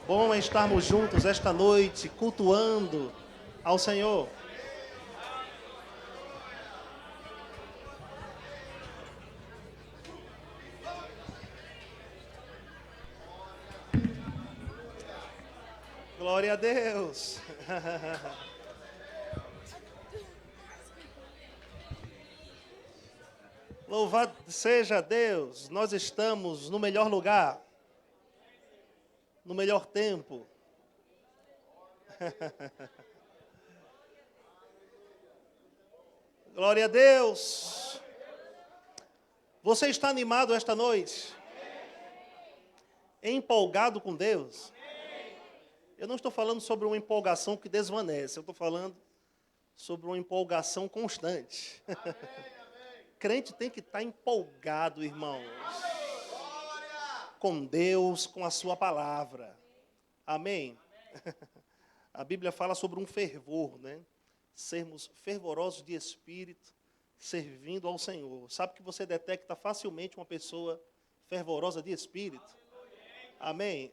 Bom é estarmos juntos esta noite, cultuando ao Senhor. Glória a Deus. Louvado seja Deus, nós estamos no melhor lugar, no melhor tempo. Glória a Deus. Você está animado esta noite? Empolgado com Deus? Eu não estou falando sobre uma empolgação que desvanece, eu estou falando sobre uma empolgação constante. Crente tem que estar empolgado, irmãos, com Deus, com a sua palavra. Amém? A Bíblia fala sobre um fervor, né? Sermos fervorosos de espírito, servindo ao Senhor. Sabe que você detecta facilmente uma pessoa fervorosa de espírito? Amém?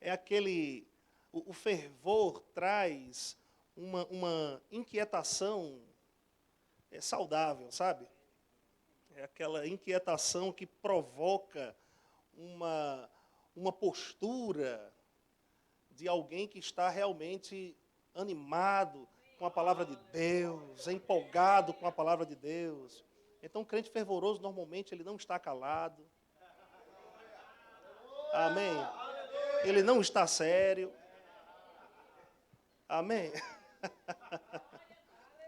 É aquele... O fervor traz uma inquietação saudável, sabe? É aquela inquietação que provoca uma postura de alguém que está realmente animado com a palavra de Deus, empolgado com a palavra de Deus. Então, o crente fervoroso, normalmente, ele não está calado. Amém? Ele não está sério. Amém?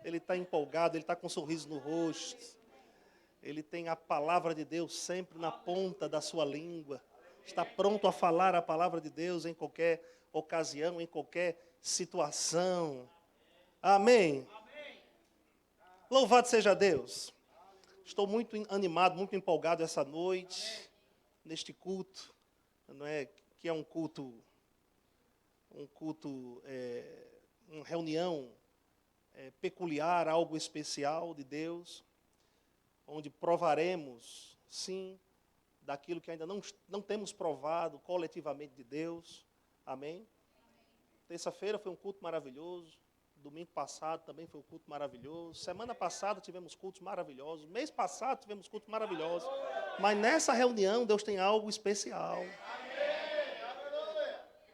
Ele está empolgado, ele está com um sorriso no rosto. Ele tem a palavra de Deus sempre na ponta da sua língua. Está pronto a falar a palavra de Deus em qualquer ocasião, em qualquer situação. Amém? Louvado seja Deus. Estou muito animado, muito empolgado essa noite, neste culto, não é? Que é uma reunião peculiar, algo especial de Deus, onde provaremos, sim, daquilo que ainda não temos provado coletivamente de Deus. Amém? Terça-feira foi um culto maravilhoso. Domingo passado também foi um culto maravilhoso. Semana passada tivemos cultos maravilhosos. Mês passado tivemos cultos maravilhosos. Mas nessa reunião Deus tem algo especial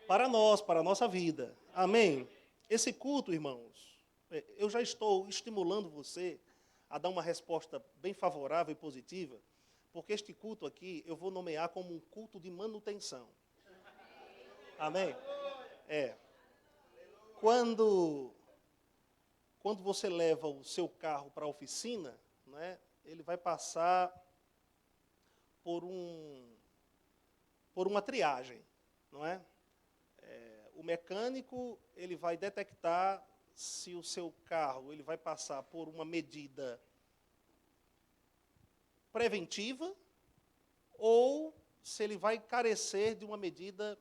para nós, para a nossa vida. Amém? Esse culto, irmãos, eu já estou estimulando você a dar uma resposta bem favorável e positiva, porque este culto aqui eu vou nomear como um culto de manutenção. Amém? Quando você leva o seu carro para a oficina, né, ele vai passar por uma triagem, não é? O mecânico, ele vai detectar se o seu carro ele vai passar por uma medida preventiva ou se ele vai carecer de uma medida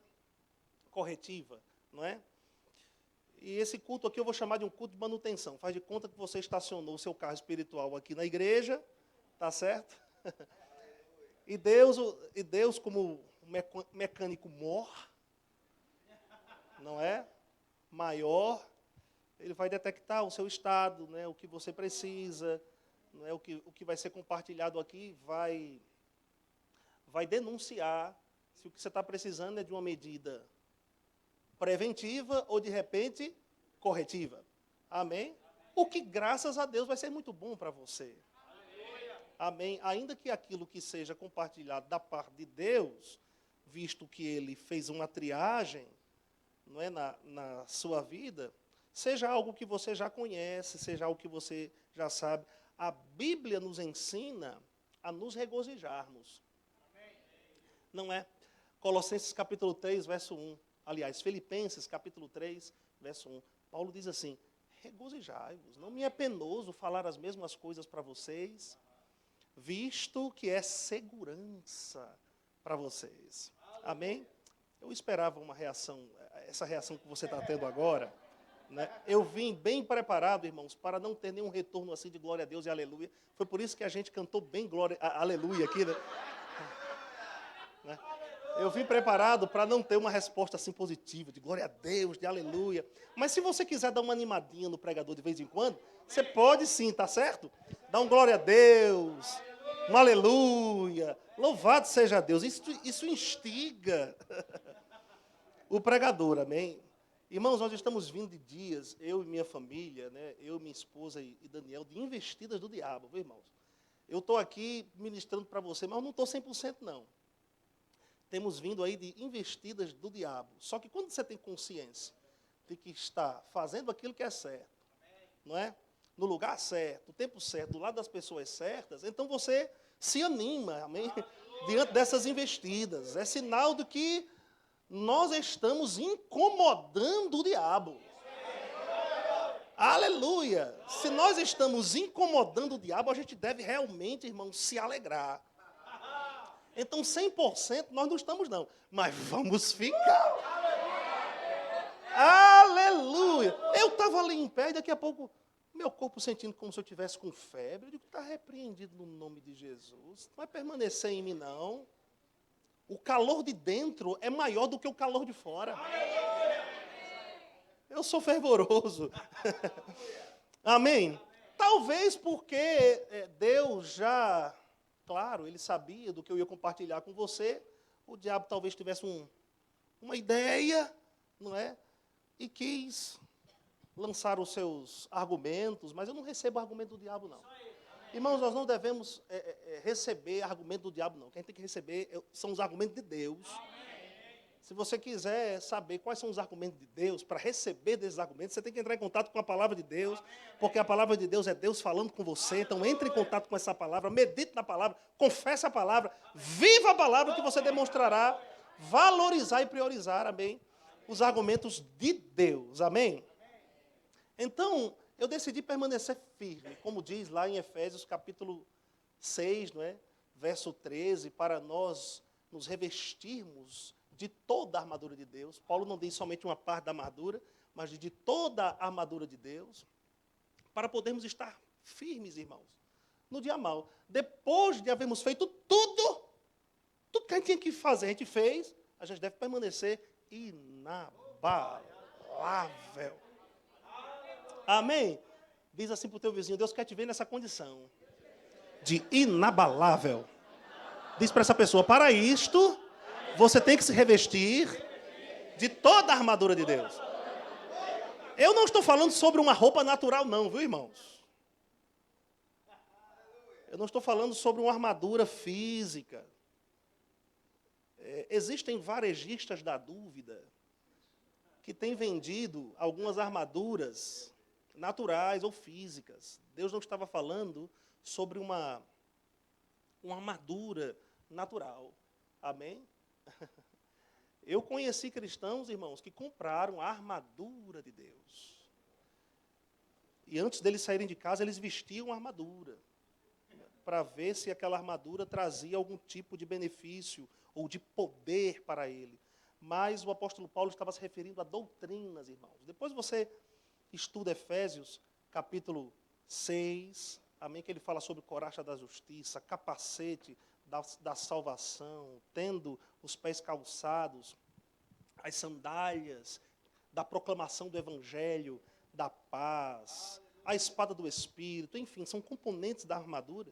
corretiva, não é? E esse culto aqui eu vou chamar de um culto de manutenção. Faz de conta que você estacionou o seu carro espiritual aqui na igreja, tá certo? E Deus como mecânico mor, não é? Maior, ele vai detectar o seu estado, né? O que você precisa, não é? O que vai ser compartilhado aqui vai denunciar se o que você está precisando é de uma medida preventiva ou, de repente, corretiva. Amém? O que, graças a Deus, vai ser muito bom para você. Amém? Ainda que aquilo que seja compartilhado da parte de Deus, visto que Ele fez uma triagem, não é, na sua vida, seja algo que você já conhece, seja algo que você já sabe. A Bíblia nos ensina a nos regozijarmos. Não é? Colossenses capítulo 3, verso 1. Aliás, Filipenses, capítulo 3, verso 1. Paulo diz assim: regozijai-vos, não me é penoso falar as mesmas coisas para vocês, visto que é segurança para vocês. Amém? Eu esperava uma reação, essa reação que você está tendo agora, né? Eu vim bem preparado, irmãos, para não ter nenhum retorno assim de glória a Deus e aleluia. Foi por isso que a gente cantou bem glória, aleluia aqui, né? Eu vim preparado para não ter uma resposta assim positiva, de glória a Deus, de aleluia. Mas se você quiser dar uma animadinha no pregador de vez em quando, você pode sim, tá certo? Dá um glória a Deus, um aleluia. Louvado seja Deus. Isso instiga o pregador, amém? Irmãos, nós estamos vindo de dias, eu e minha família, né, eu, minha esposa e Daniel, de investidas do diabo, viu, irmãos? Eu estou aqui ministrando para você, mas eu não estou 100% não. Temos vindo aí de investidas do diabo. Só que quando você tem consciência de que está fazendo aquilo que é certo, não é? No lugar certo, no tempo certo, do lado das pessoas certas, então você se anima, amém? Diante dessas investidas. É sinal de que nós estamos incomodando o diabo. Aleluia! Se nós estamos incomodando o diabo, a gente deve realmente, irmão, se alegrar. Então, 100% nós não estamos, não. Mas vamos ficar. Aleluia! Eu estava ali em pé e daqui a pouco, meu corpo sentindo como se eu estivesse com febre. Eu digo, está repreendido no nome de Jesus. Não vai permanecer em mim, não. O calor de dentro é maior do que o calor de fora. Eu sou fervoroso. Amém? Talvez porque Deus já, claro, Ele sabia do que eu ia compartilhar com você. O diabo talvez tivesse uma ideia, não é? E quis lançar os seus argumentos, mas eu não recebo argumento do diabo, não. Irmãos, nós não devemos receber argumento do diabo, não. Quem tem que receber são os argumentos de Deus. Se você quiser saber quais são os argumentos de Deus, para receber desses argumentos, você tem que entrar em contato com a palavra de Deus, porque a palavra de Deus é Deus falando com você. Então, entre em contato com essa palavra, medite na palavra, confesse a palavra, viva a palavra que você demonstrará valorizar e priorizar, amém, os argumentos de Deus, amém? Então, eu decidi permanecer firme, como diz lá em Efésios capítulo 6, não é? Verso 13, para nós nos revestirmos de toda a armadura de Deus. Paulo não diz somente uma parte da armadura, mas de toda a armadura de Deus, para podermos estar firmes, irmãos, no dia mau. Depois de havermos feito tudo que a gente tinha que fazer, a gente fez, a gente deve permanecer inabalável. Amém? Diz assim para o teu vizinho, Deus quer te ver nessa condição de inabalável. Diz para essa pessoa, para isto, você tem que se revestir de toda a armadura de Deus. Eu não estou falando sobre uma roupa natural não, viu, irmãos? Eu não estou falando sobre uma armadura física. Existem varejistas da dúvida que têm vendido algumas armaduras naturais ou físicas. Deus não estava falando sobre uma armadura natural. Amém? Eu conheci cristãos, irmãos, que compraram a armadura de Deus. E antes deles saírem de casa, eles vestiam a armadura, para ver se aquela armadura trazia algum tipo de benefício ou de poder para ele. Mas o apóstolo Paulo estava se referindo a doutrinas, irmãos. Depois você estuda Efésios, capítulo 6, amém, que ele fala sobre coraça da justiça, capacete da salvação, tendo os pés calçados, as sandálias da proclamação do evangelho, da paz, a espada do Espírito, enfim, são componentes da armadura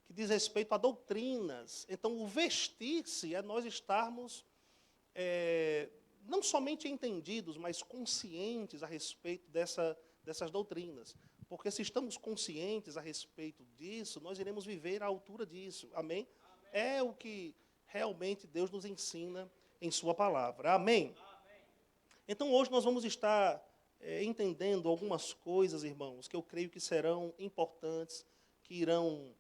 que diz respeito a doutrinas. Então, o vestir-se é nós estarmos não somente entendidos, mas conscientes a respeito dessas doutrinas. Porque se estamos conscientes a respeito disso, nós iremos viver à altura disso. Amém? É o que realmente Deus nos ensina em sua palavra. Amém? Então, hoje nós vamos estar entendendo algumas coisas, irmãos, que eu creio que serão importantes, que irão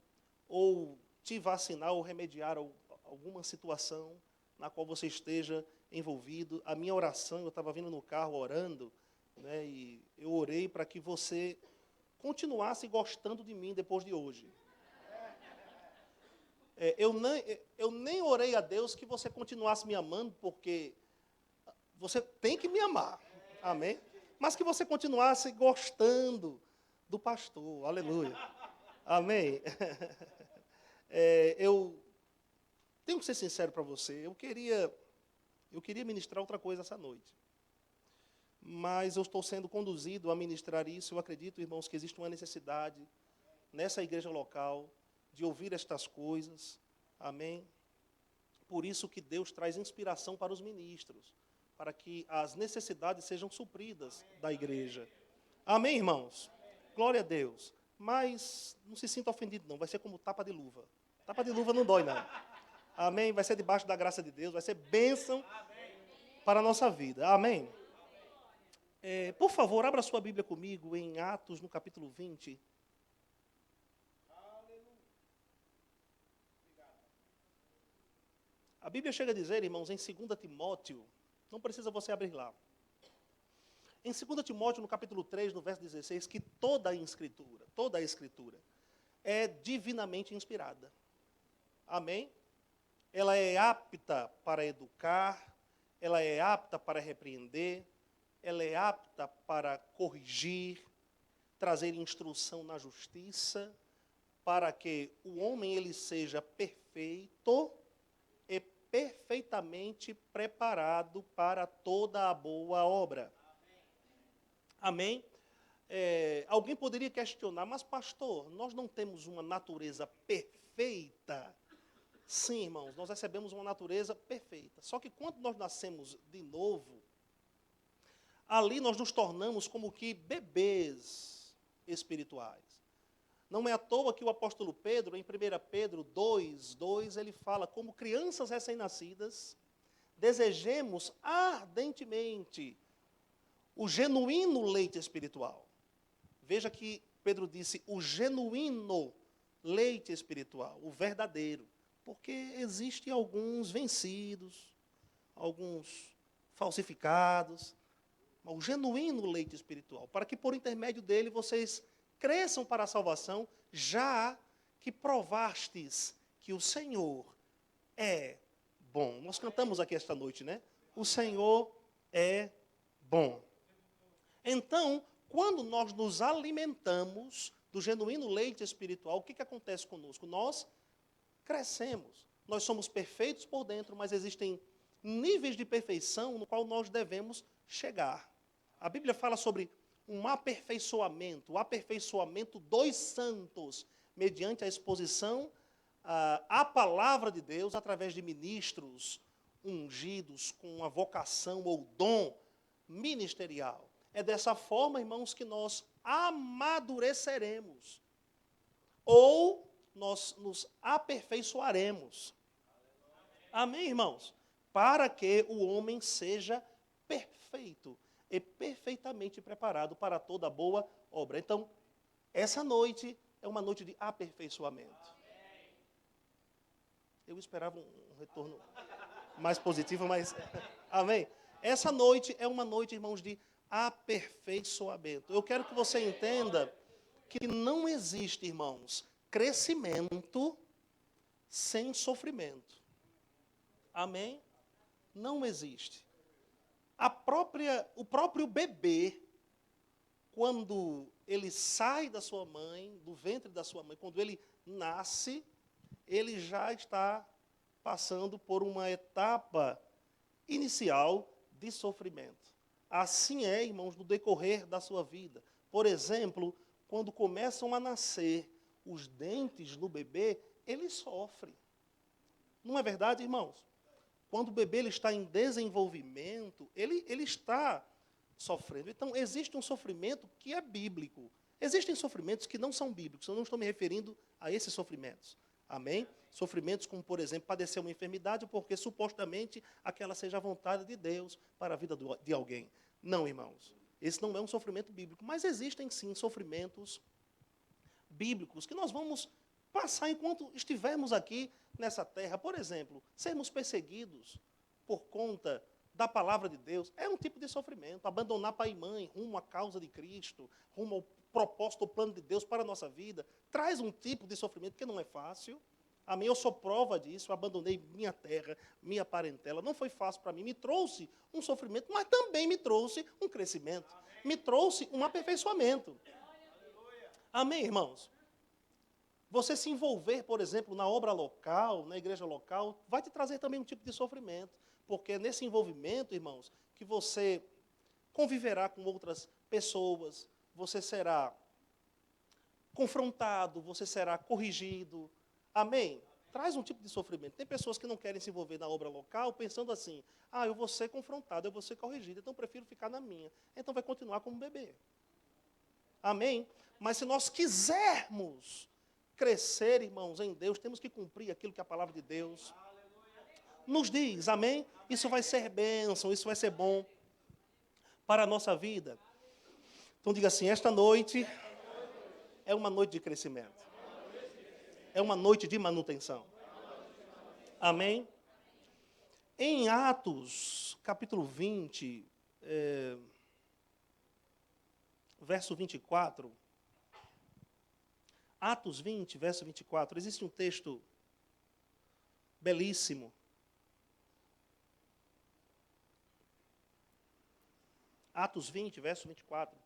ou te vacinar ou remediar alguma situação na qual você esteja envolvido. A minha oração, eu estava vindo no carro orando, né, e eu orei para que você continuasse gostando de mim depois de hoje. Eu nem orei a Deus que você continuasse me amando, porque você tem que me amar, amém? Mas que você continuasse gostando do pastor, aleluia, amém? tenho que ser sincero para você, eu queria ministrar outra coisa essa noite. Mas eu estou sendo conduzido a ministrar isso. Eu acredito, irmãos, que existe uma necessidade nessa igreja local de ouvir estas coisas. Amém? Por isso que Deus traz inspiração para os ministros, para que as necessidades sejam supridas da igreja. Amém, irmãos? Glória a Deus. Mas não se sinta ofendido, não. Vai ser como tapa de luva. Tapa de luva não dói, não. Amém? Vai ser debaixo da graça de Deus. Vai ser bênção para a nossa vida. Amém? Por favor, abra sua Bíblia comigo em Atos, no capítulo 20. A Bíblia chega a dizer, irmãos, em 2 Timóteo, não precisa você abrir lá. Em 2 Timóteo, no capítulo 3, no verso 16, que toda a Escritura é divinamente inspirada. Amém? Ela é apta para educar, ela é apta para repreender, ela é apta para corrigir, trazer instrução na justiça, para que o homem ele seja perfeito e perfeitamente preparado para toda a boa obra. Amém? Alguém poderia questionar, mas pastor, nós não temos uma natureza perfeita? Sim, irmãos, nós recebemos uma natureza perfeita. Só que quando nós nascemos de novo, ali nós nos tornamos como que bebês espirituais. Não é à toa que o apóstolo Pedro, em 1 Pedro 2, ele fala, como crianças recém-nascidas, desejemos ardentemente o genuíno leite espiritual. Veja que Pedro disse o genuíno leite espiritual, o verdadeiro. Porque existem alguns vencidos, alguns falsificados, o genuíno leite espiritual, para que por intermédio dele vocês cresçam para a salvação, já que provastes que o Senhor é bom. Nós cantamos aqui esta noite, né? O Senhor é bom. Então, quando nós nos alimentamos do genuíno leite espiritual, o que acontece conosco? Nós crescemos. Nós somos perfeitos por dentro, mas existem níveis de perfeição no qual nós devemos chegar. A Bíblia fala sobre um aperfeiçoamento, o aperfeiçoamento dos santos, mediante a exposição à palavra de Deus, através de ministros ungidos com uma vocação ou dom ministerial. É dessa forma, irmãos, que nós amadureceremos. Ou nós nos aperfeiçoaremos. Amém, irmãos? Para que o homem seja perfeito e perfeitamente preparado para toda boa obra. Então, essa noite é uma noite de aperfeiçoamento. Eu esperava um retorno mais positivo, mas... Amém? Essa noite é uma noite, irmãos, de aperfeiçoamento. Eu quero que você entenda que não existe, irmãos, crescimento sem sofrimento. Amém? Não existe. O próprio bebê, quando ele sai da sua mãe, do ventre da sua mãe, quando ele nasce, ele já está passando por uma etapa inicial de sofrimento. Assim é, irmãos, no decorrer da sua vida. Por exemplo, quando começam a nascer os dentes no bebê, ele sofre. Não é verdade, irmãos? Quando o bebê ele está em desenvolvimento, ele está sofrendo. Então, existe um sofrimento que é bíblico. Existem sofrimentos que não são bíblicos. Eu não estou me referindo a esses sofrimentos. Amém? Sofrimentos como, por exemplo, padecer uma enfermidade porque supostamente aquela seja a vontade de Deus para a vida de alguém. Não, irmãos. Esse não é um sofrimento bíblico. Mas existem, sim, sofrimentos bíblicos que nós vamos passar enquanto estivermos aqui nessa terra. Por exemplo, sermos perseguidos por conta da palavra de Deus é um tipo de sofrimento. Abandonar pai e mãe rumo à causa de Cristo, rumo ao propósito, ao plano de Deus para a nossa vida, traz um tipo de sofrimento que não é fácil. Amém? Eu sou prova disso, eu abandonei minha terra, minha parentela. Não foi fácil para mim, me trouxe um sofrimento, mas também me trouxe um crescimento. Me trouxe um aperfeiçoamento. Amém, irmãos? Você se envolver, por exemplo, na obra local, na igreja local, vai te trazer também um tipo de sofrimento. Porque é nesse envolvimento, irmãos, que você conviverá com outras pessoas, você será confrontado, você será corrigido. Amém? Traz um tipo de sofrimento. Tem pessoas que não querem se envolver na obra local pensando assim, eu vou ser confrontado, eu vou ser corrigido, então eu prefiro ficar na minha. Então vai continuar como bebê. Amém? Mas se nós quisermos crescer, irmãos, em Deus, temos que cumprir aquilo que a palavra de Deus nos diz. Amém? Isso vai ser bênção, isso vai ser bom para a nossa vida. Então diga assim, esta noite é uma noite de crescimento. É uma noite de manutenção. Amém? Em Atos, capítulo 20, verso 24. Atos 20, verso 24. Existe um texto belíssimo. Atos 20, verso 24.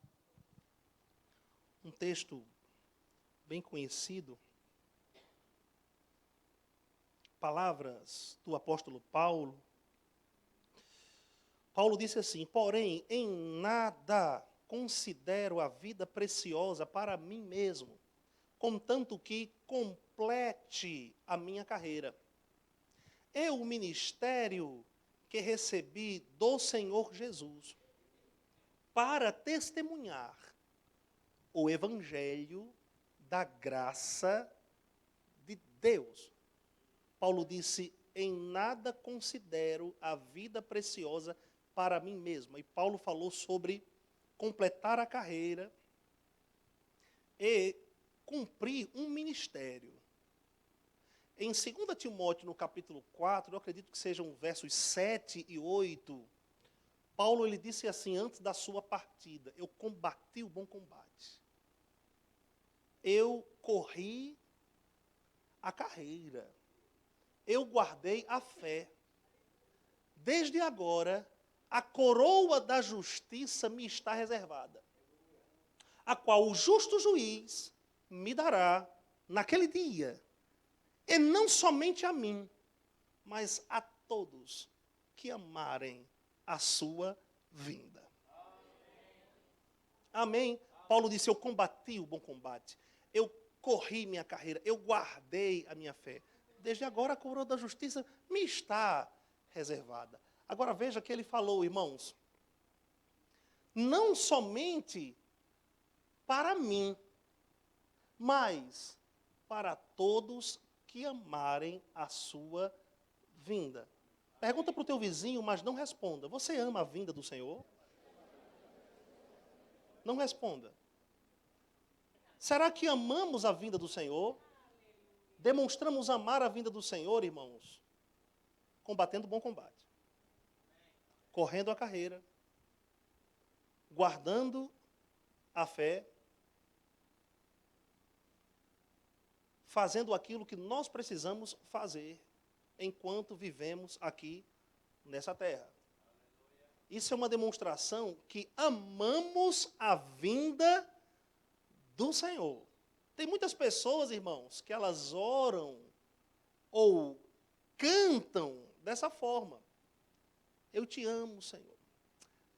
Um texto bem conhecido. Palavras do apóstolo Paulo. Paulo disse assim, porém, em nada considero a vida preciosa para mim mesmo, contanto que complete a minha carreira. É o ministério que recebi do Senhor Jesus para testemunhar o evangelho da graça de Deus. Paulo disse, em nada considero a vida preciosa para mim mesmo. E Paulo falou sobre completar a carreira e cumprir um ministério. Em 2 Timóteo, no capítulo 4, eu acredito que sejam versos 7 e 8, Paulo ele disse assim, antes da sua partida, eu combati o bom combate. Eu corri a carreira. Eu guardei a fé. Desde agora, a coroa da justiça me está reservada, a qual o justo juiz me dará naquele dia, e não somente a mim, mas a todos que amarem a sua vinda. Amém? Paulo disse, eu combati o bom combate, eu corri minha carreira, eu guardei a minha fé. Desde agora a coroa da justiça me está reservada. Agora veja que ele falou, irmãos, não somente para mim, mas para todos que amarem a sua vinda. Pergunta para o teu vizinho, mas não responda. Você ama a vinda do Senhor? Não responda. Será que amamos a vinda do Senhor? Demonstramos amar a vinda do Senhor, irmãos, combatendo o bom combate, correndo a carreira, guardando a fé, fazendo aquilo que nós precisamos fazer enquanto vivemos aqui nessa terra. Isso é uma demonstração que amamos a vinda do Senhor. Tem muitas pessoas, irmãos, que elas oram ou cantam dessa forma. Eu te amo, Senhor.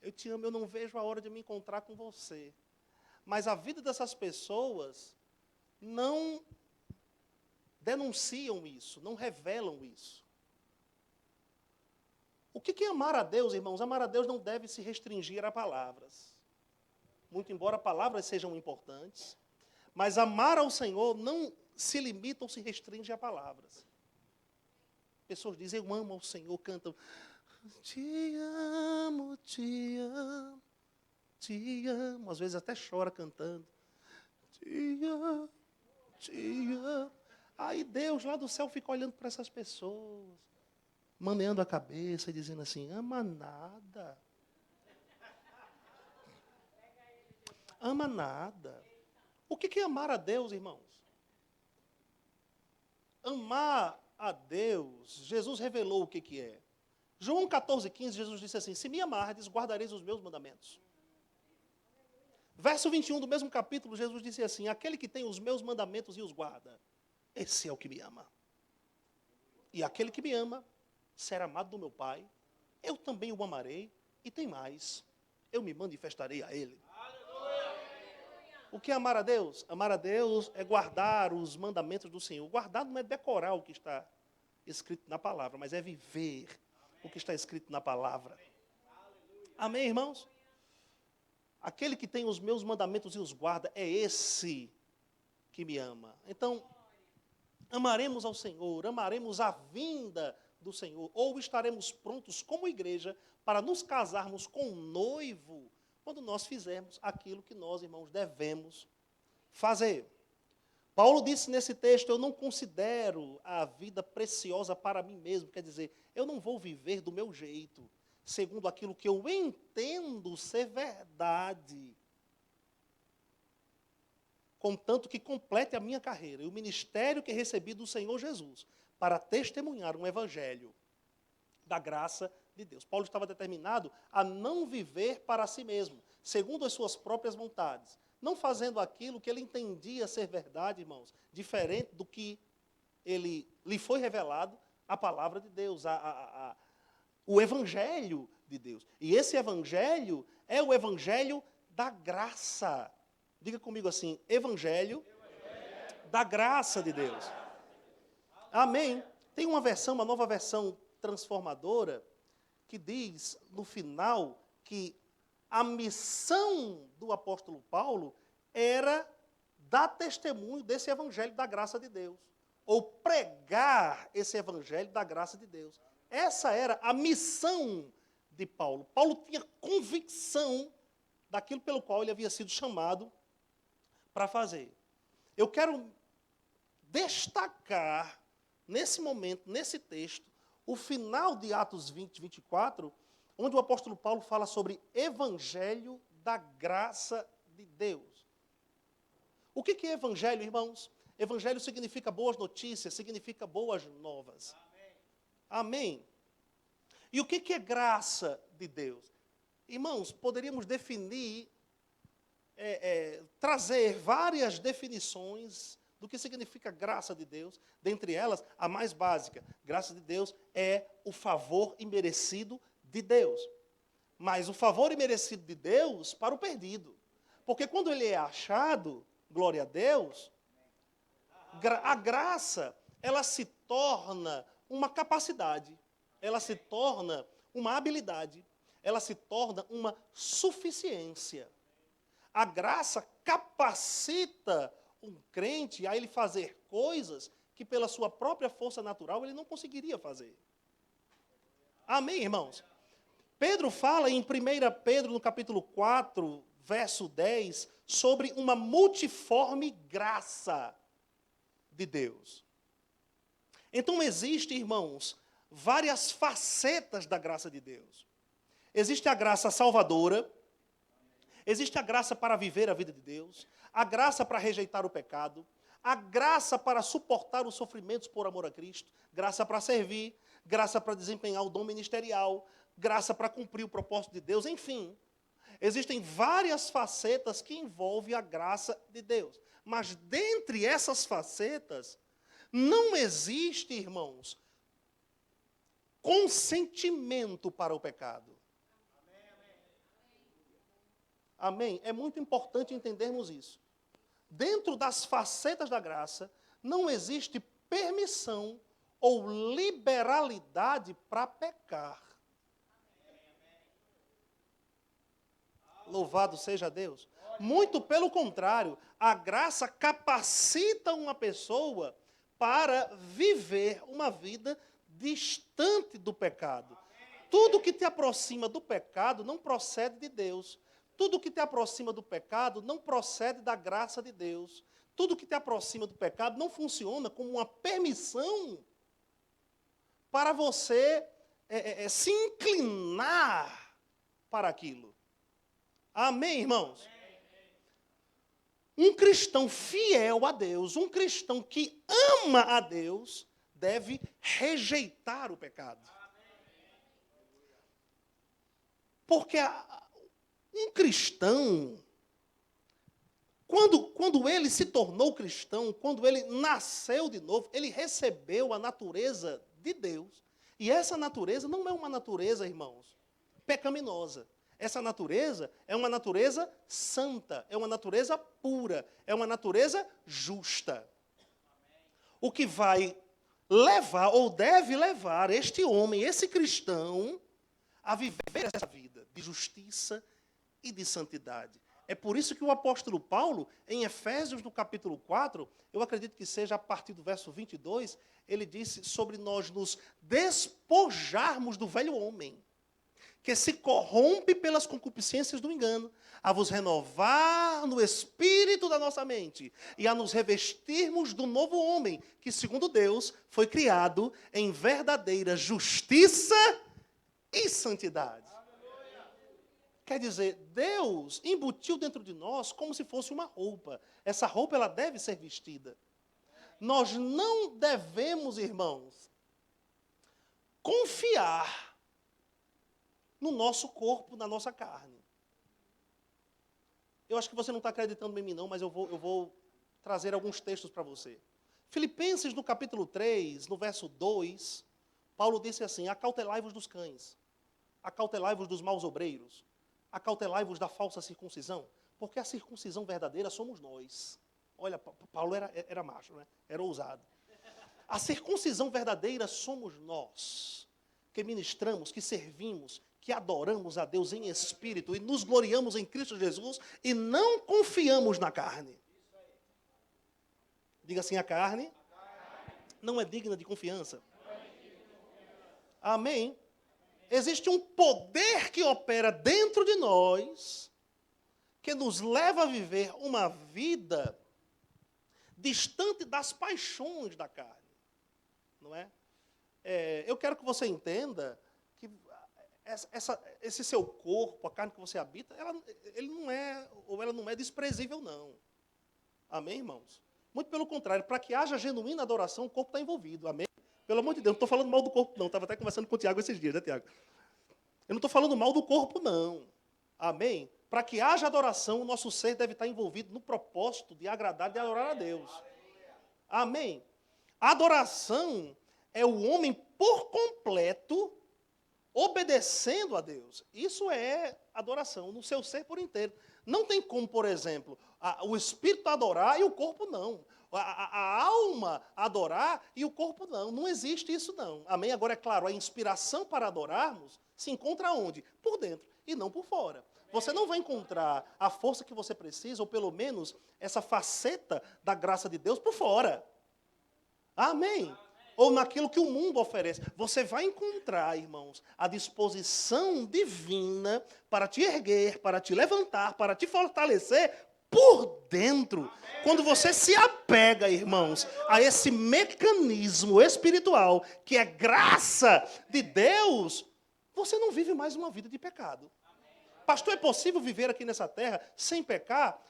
Eu te amo, eu não vejo a hora de me encontrar com você. Mas a vida dessas pessoas não denunciam isso, não revelam isso. O que é amar a Deus, irmãos? Amar a Deus não deve se restringir a palavras. Muito embora palavras sejam importantes, mas amar ao Senhor não se limita ou se restringe a palavras. Pessoas dizem, eu amo ao Senhor, cantam, te amo, te amo, te amo. Às vezes até chora cantando. Te amo, te amo. Aí Deus lá do céu fica olhando para essas pessoas, maneando a cabeça e dizendo assim, ama nada. Ama nada. O que é amar a Deus, irmãos? Amar a Deus, Jesus revelou o que é. João 14,15, Jesus disse assim, se me amardes, guardareis os meus mandamentos. Verso 21 do mesmo capítulo, Jesus disse assim, aquele que tem os meus mandamentos e os guarda, Esse é o que me ama. E aquele que me ama será amado do meu Pai. Eu também o amarei. E tem mais. Eu me manifestarei a Ele. O que é amar a Deus? Amar a Deus é guardar os mandamentos do Senhor. Guardar não é decorar o que está escrito na palavra, mas é viver o que está escrito na palavra. Amém, irmãos? Aquele que tem os meus mandamentos e os guarda, é esse que me ama. Então, amaremos ao Senhor, amaremos a vinda do Senhor, ou estaremos prontos como igreja para nos casarmos com o noivo, quando nós fizermos aquilo que nós, irmãos, devemos fazer. Paulo disse nesse texto, eu não considero a vida preciosa para mim mesmo, quer dizer, eu não vou viver do meu jeito, segundo aquilo que eu entendo ser verdade, contanto que complete a minha carreira e o ministério que recebi do Senhor Jesus, para testemunhar um evangelho da graça de Deus. Paulo estava determinado a não viver para si mesmo, segundo as suas próprias vontades, não fazendo aquilo que ele entendia ser verdade, irmãos, diferente do que lhe foi revelado, a palavra de Deus, o evangelho de Deus. E esse evangelho é o evangelho da graça. Diga comigo assim, evangelho da graça de Deus. Amém. Tem uma versão, uma nova versão transformadora, que diz no final que a missão do apóstolo Paulo era dar testemunho desse evangelho da graça de Deus, ou pregar esse evangelho da graça de Deus. Essa era a missão de Paulo. Paulo tinha convicção daquilo pelo qual ele havia sido chamado para fazer. Eu quero destacar, nesse momento, nesse texto, o final de Atos 20, 24, onde o apóstolo Paulo fala sobre evangelho da graça de Deus. O que é evangelho, irmãos? Evangelho significa boas notícias, significa boas novas. Amém. E o que é graça de Deus? Irmãos, poderíamos definir, trazer várias definições do que significa graça de Deus, dentre elas, a mais básica. Graça de Deus é o favor imerecido de Deus. Mas o favor imerecido de Deus para o perdido. Porque quando ele é achado, glória a Deus, a graça, ela se torna uma capacidade, ela se torna uma habilidade, ela se torna uma suficiência. A graça capacita um crente a ele fazer coisas que pela sua própria força natural ele não conseguiria fazer. Amém, irmãos? Pedro fala em 1 Pedro, no capítulo 4, verso 10, sobre uma multiforme graça de Deus. Então existe, irmãos, várias facetas da graça de Deus. Existe a graça salvadora, existe a graça para viver a vida de Deus, a graça para rejeitar o pecado, a graça para suportar os sofrimentos por amor a Cristo, graça para servir, graça para desempenhar o dom ministerial, graça para cumprir o propósito de Deus, enfim. Existem várias facetas que envolvem a graça de Deus. Mas dentre essas facetas, não existe, irmãos, consentimento para o pecado. Amém? É muito importante entendermos isso. Dentro das facetas da graça, não existe permissão ou liberalidade para pecar. Louvado seja Deus. Muito pelo contrário, a graça capacita uma pessoa para viver uma vida distante do pecado. Tudo que te aproxima do pecado não procede de Deus. Tudo que te aproxima do pecado não procede da graça de Deus. Tudo que te aproxima do pecado não funciona como uma permissão para você se inclinar para aquilo. Amém, irmãos? Um cristão fiel a Deus, um cristão que ama a Deus, deve rejeitar o pecado. Porque um cristão, Quando ele se tornou cristão, quando ele nasceu de novo, ele recebeu a natureza de Deus. E essa natureza não é uma natureza, irmãos, pecaminosa. Essa natureza é uma natureza santa, é uma natureza pura, é uma natureza justa. O que vai levar, ou deve levar, este homem, esse cristão, a viver essa vida de justiça e de santidade. É por isso que o apóstolo Paulo, em Efésios, no capítulo 4, eu acredito que seja a partir do verso 22, ele disse sobre nós nos despojarmos do velho homem, que se corrompe pelas concupiscências do engano, a vos renovar no espírito da nossa mente e a nos revestirmos do novo homem, que segundo Deus foi criado em verdadeira justiça e santidade. Quer dizer, Deus embutiu dentro de nós como se fosse uma roupa. Essa roupa ela deve ser vestida. Nós não devemos, irmãos, confiar no nosso corpo, na nossa carne. Eu acho que você não está acreditando em mim não, mas eu vou trazer alguns textos para você. Filipenses, no capítulo 3, no verso 2, Paulo disse assim: acautelai-vos dos cães, acautelai-vos dos maus obreiros, acautelai-vos da falsa circuncisão, porque a circuncisão verdadeira somos nós. Olha, Paulo era macho, né? Era ousado. A circuncisão verdadeira somos nós, que ministramos, que servimos, que adoramos a Deus em espírito e nos gloriamos em Cristo Jesus e não confiamos na carne. Diga assim, a carne não é digna de confiança. Amém? Existe um poder que opera dentro de nós, que nos leva a viver uma vida distante das paixões da carne. Não é? Eu quero que você entenda que esse seu corpo, a carne que você habita, ele não é, ou ela não é desprezível, não. Amém, irmãos? Muito pelo contrário, para que haja genuína adoração, o corpo está envolvido. Amém? Pelo amor de Deus, não estou falando mal do corpo, não. Estava até conversando com o Tiago esses dias, né, Tiago? Eu não estou falando mal do corpo, não. Amém? Para que haja adoração, o nosso ser deve estar envolvido no propósito de agradar, de adorar a Deus. Amém? A adoração é o homem por completo obedecendo a Deus. Isso é adoração, no seu ser por inteiro. Não tem como, por exemplo, o espírito adorar e o corpo não. A alma adorar e o corpo não. Não existe isso não. Amém? Agora, é claro, a inspiração para adorarmos se encontra onde? Por dentro e não por fora. Você não vai encontrar a força que você precisa, ou pelo menos essa faceta da graça de Deus por fora. Amém? Ou naquilo que o mundo oferece. Você vai encontrar, irmãos, a disposição divina para te erguer, para te levantar, para te fortalecer por dentro. Quando você se apega, irmãos, a esse mecanismo espiritual, que é graça de Deus, você não vive mais uma vida de pecado. Pastor, é possível viver aqui nessa terra sem pecar?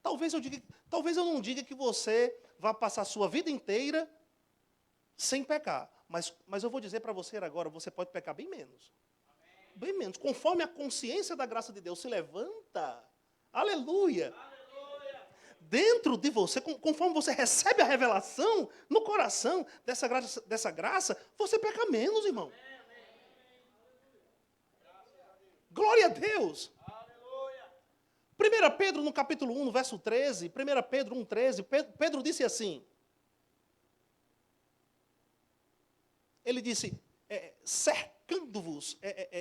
Talvez eu não diga que você vai passar a sua vida inteira sem pecar. Mas eu vou dizer para você agora, você pode pecar bem menos. Bem menos. Conforme a consciência da graça de Deus se levanta, aleluia, dentro de você, conforme você recebe a revelação no coração dessa graça, você peca menos, irmão. Glória a Deus. 1 Pedro, no capítulo 1, no verso 13, 1 Pedro 1,13, Pedro disse assim, ele disse, cercando-vos,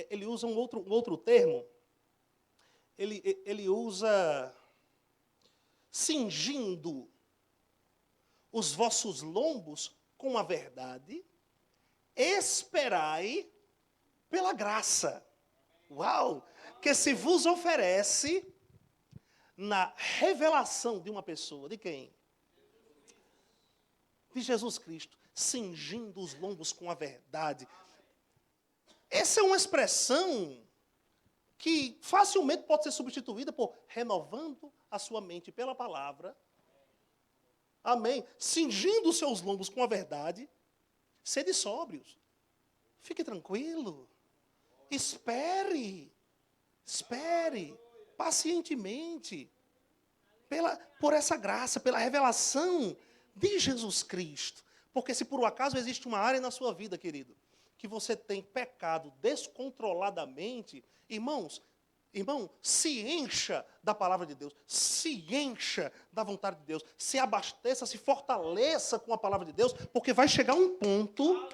ele usa um outro termo, ele usa cingindo os vossos lombos com a verdade, esperai pela graça. Uau! Que se vos oferece na revelação de uma pessoa. De quem? De Jesus Cristo. Cingindo os lombos com a verdade. Essa é uma expressão que facilmente pode ser substituída por renovando a sua mente pela palavra. Amém? Cingindo os seus lombos com a verdade. Sede sóbrios. Fique tranquilo. Espere pacientemente. por essa graça, pela revelação de Jesus Cristo. Porque se por um acaso existe uma área na sua vida, querido, que você tem pecado descontroladamente, irmão, se encha da palavra de Deus, se encha da vontade de Deus, se abasteça, se fortaleça com a palavra de Deus, porque vai chegar um ponto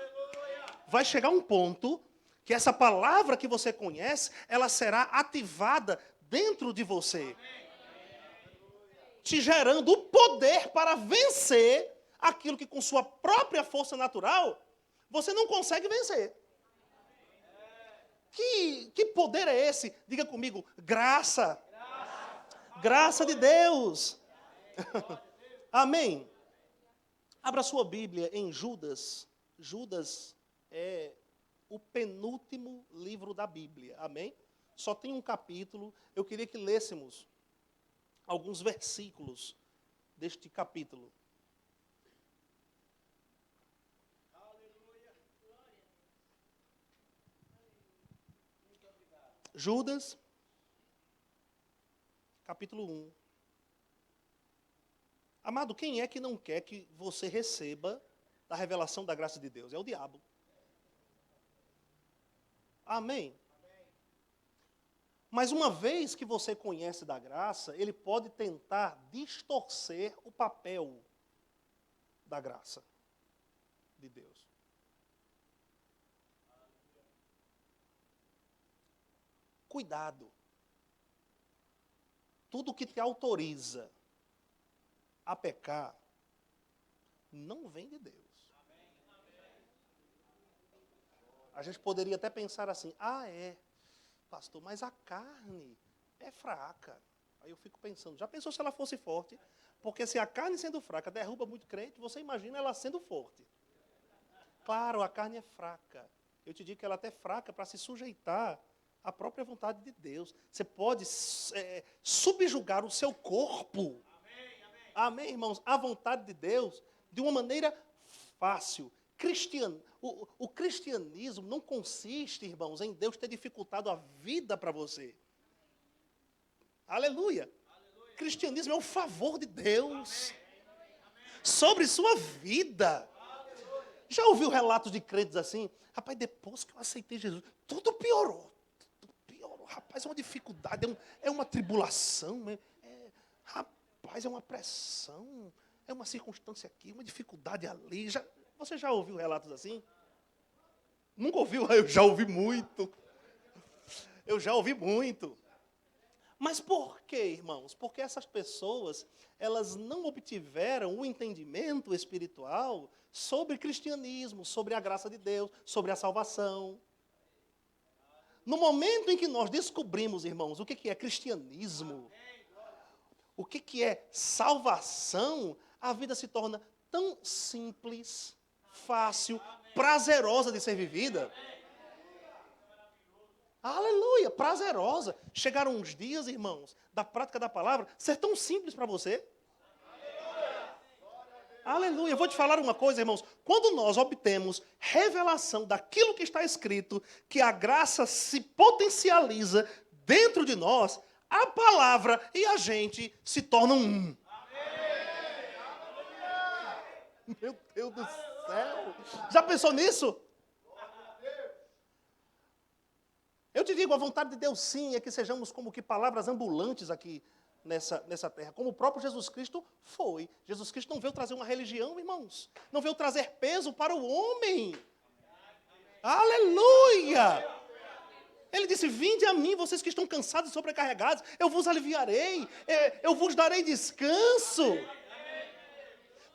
que essa palavra que você conhece, ela será ativada dentro de você, te gerando o poder para vencer aquilo que com sua própria força natural você não consegue vencer. Que poder é esse? Diga comigo, graça. Graça de Deus. Amém. Abra sua Bíblia em Judas. Judas é o penúltimo livro da Bíblia. Amém? Só tem um capítulo. Eu queria que lêssemos alguns versículos deste capítulo. Judas, capítulo 1. Amado, quem é que não quer que você receba da revelação da graça de Deus? É o diabo. Amém? Mas uma vez que você conhece da graça, ele pode tentar distorcer o papel da graça de Deus. Cuidado. Tudo que te autoriza a pecar não vem de Deus. A gente poderia até pensar assim, pastor, mas a carne é fraca. Aí eu fico pensando, já pensou se ela fosse forte? Porque se a carne sendo fraca derruba muito crente, você imagina ela sendo forte. Claro, a carne é fraca. Eu te digo que ela é até fraca para se sujeitar à própria vontade de Deus. Você pode subjugar o seu corpo. Amém, irmãos? À vontade de Deus, de uma maneira fácil. O cristianismo não consiste, irmãos, em Deus ter dificultado a vida para você. Aleluia. Cristianismo é um favor de Deus sobre sua vida. Já ouviu relatos de crentes assim? Rapaz, depois que eu aceitei Jesus, tudo piorou. Rapaz, é uma dificuldade, é uma tribulação. Rapaz, é uma pressão. É uma circunstância aqui, uma dificuldade ali. Você já ouviu relatos assim? Nunca ouviu? Eu já ouvi muito. Eu já ouvi muito. Mas por quê, irmãos? Porque essas pessoas, elas não obtiveram o entendimento espiritual sobre cristianismo, sobre a graça de Deus, sobre a salvação. No momento em que nós descobrimos, irmãos, o que é cristianismo, o que é salvação, a vida se torna tão simples, fácil, prazerosa de ser vivida. Aleluia, prazerosa. Chegaram uns dias, irmãos, da prática da palavra, ser tão simples para você. Aleluia. Eu vou te falar uma coisa, irmãos. Quando nós obtemos revelação daquilo que está escrito, que a graça se potencializa dentro de nós, a palavra e a gente se tornam um. Meu Deus do céu. Já pensou nisso? Eu te digo, a vontade de Deus sim é que sejamos como que palavras ambulantes aqui nessa terra, como o próprio Jesus Cristo foi. Jesus Cristo não veio trazer uma religião, irmãos. Não veio trazer peso para o homem. Aleluia! Ele disse, vinde a mim, vocês que estão cansados e sobrecarregados, eu vos aliviarei, eu vos darei descanso.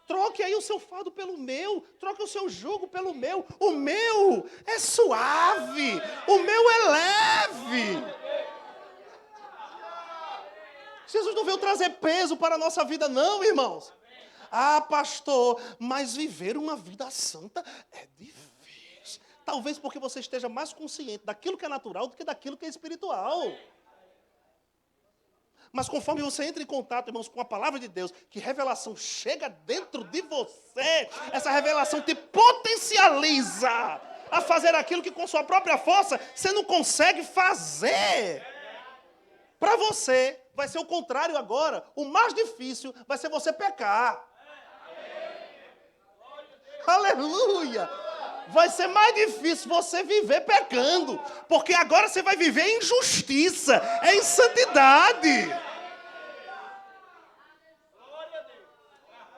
Troque aí o seu fardo pelo meu, troque o seu jugo pelo meu. O meu é suave, o meu é leve. Jesus não veio trazer peso para a nossa vida, não, irmãos. Ah, pastor, mas viver uma vida santa é difícil. Talvez porque você esteja mais consciente daquilo que é natural do que daquilo que é espiritual. Mas conforme você entra em contato, irmãos, com a palavra de Deus, que revelação chega dentro de você, essa revelação te potencializa a fazer aquilo que com sua própria força você não consegue fazer. Para você, Vai ser o contrário agora. O mais difícil vai ser você pecar. Aleluia! Vai ser mais difícil você viver pecando, porque agora você vai viver em justiça, em santidade.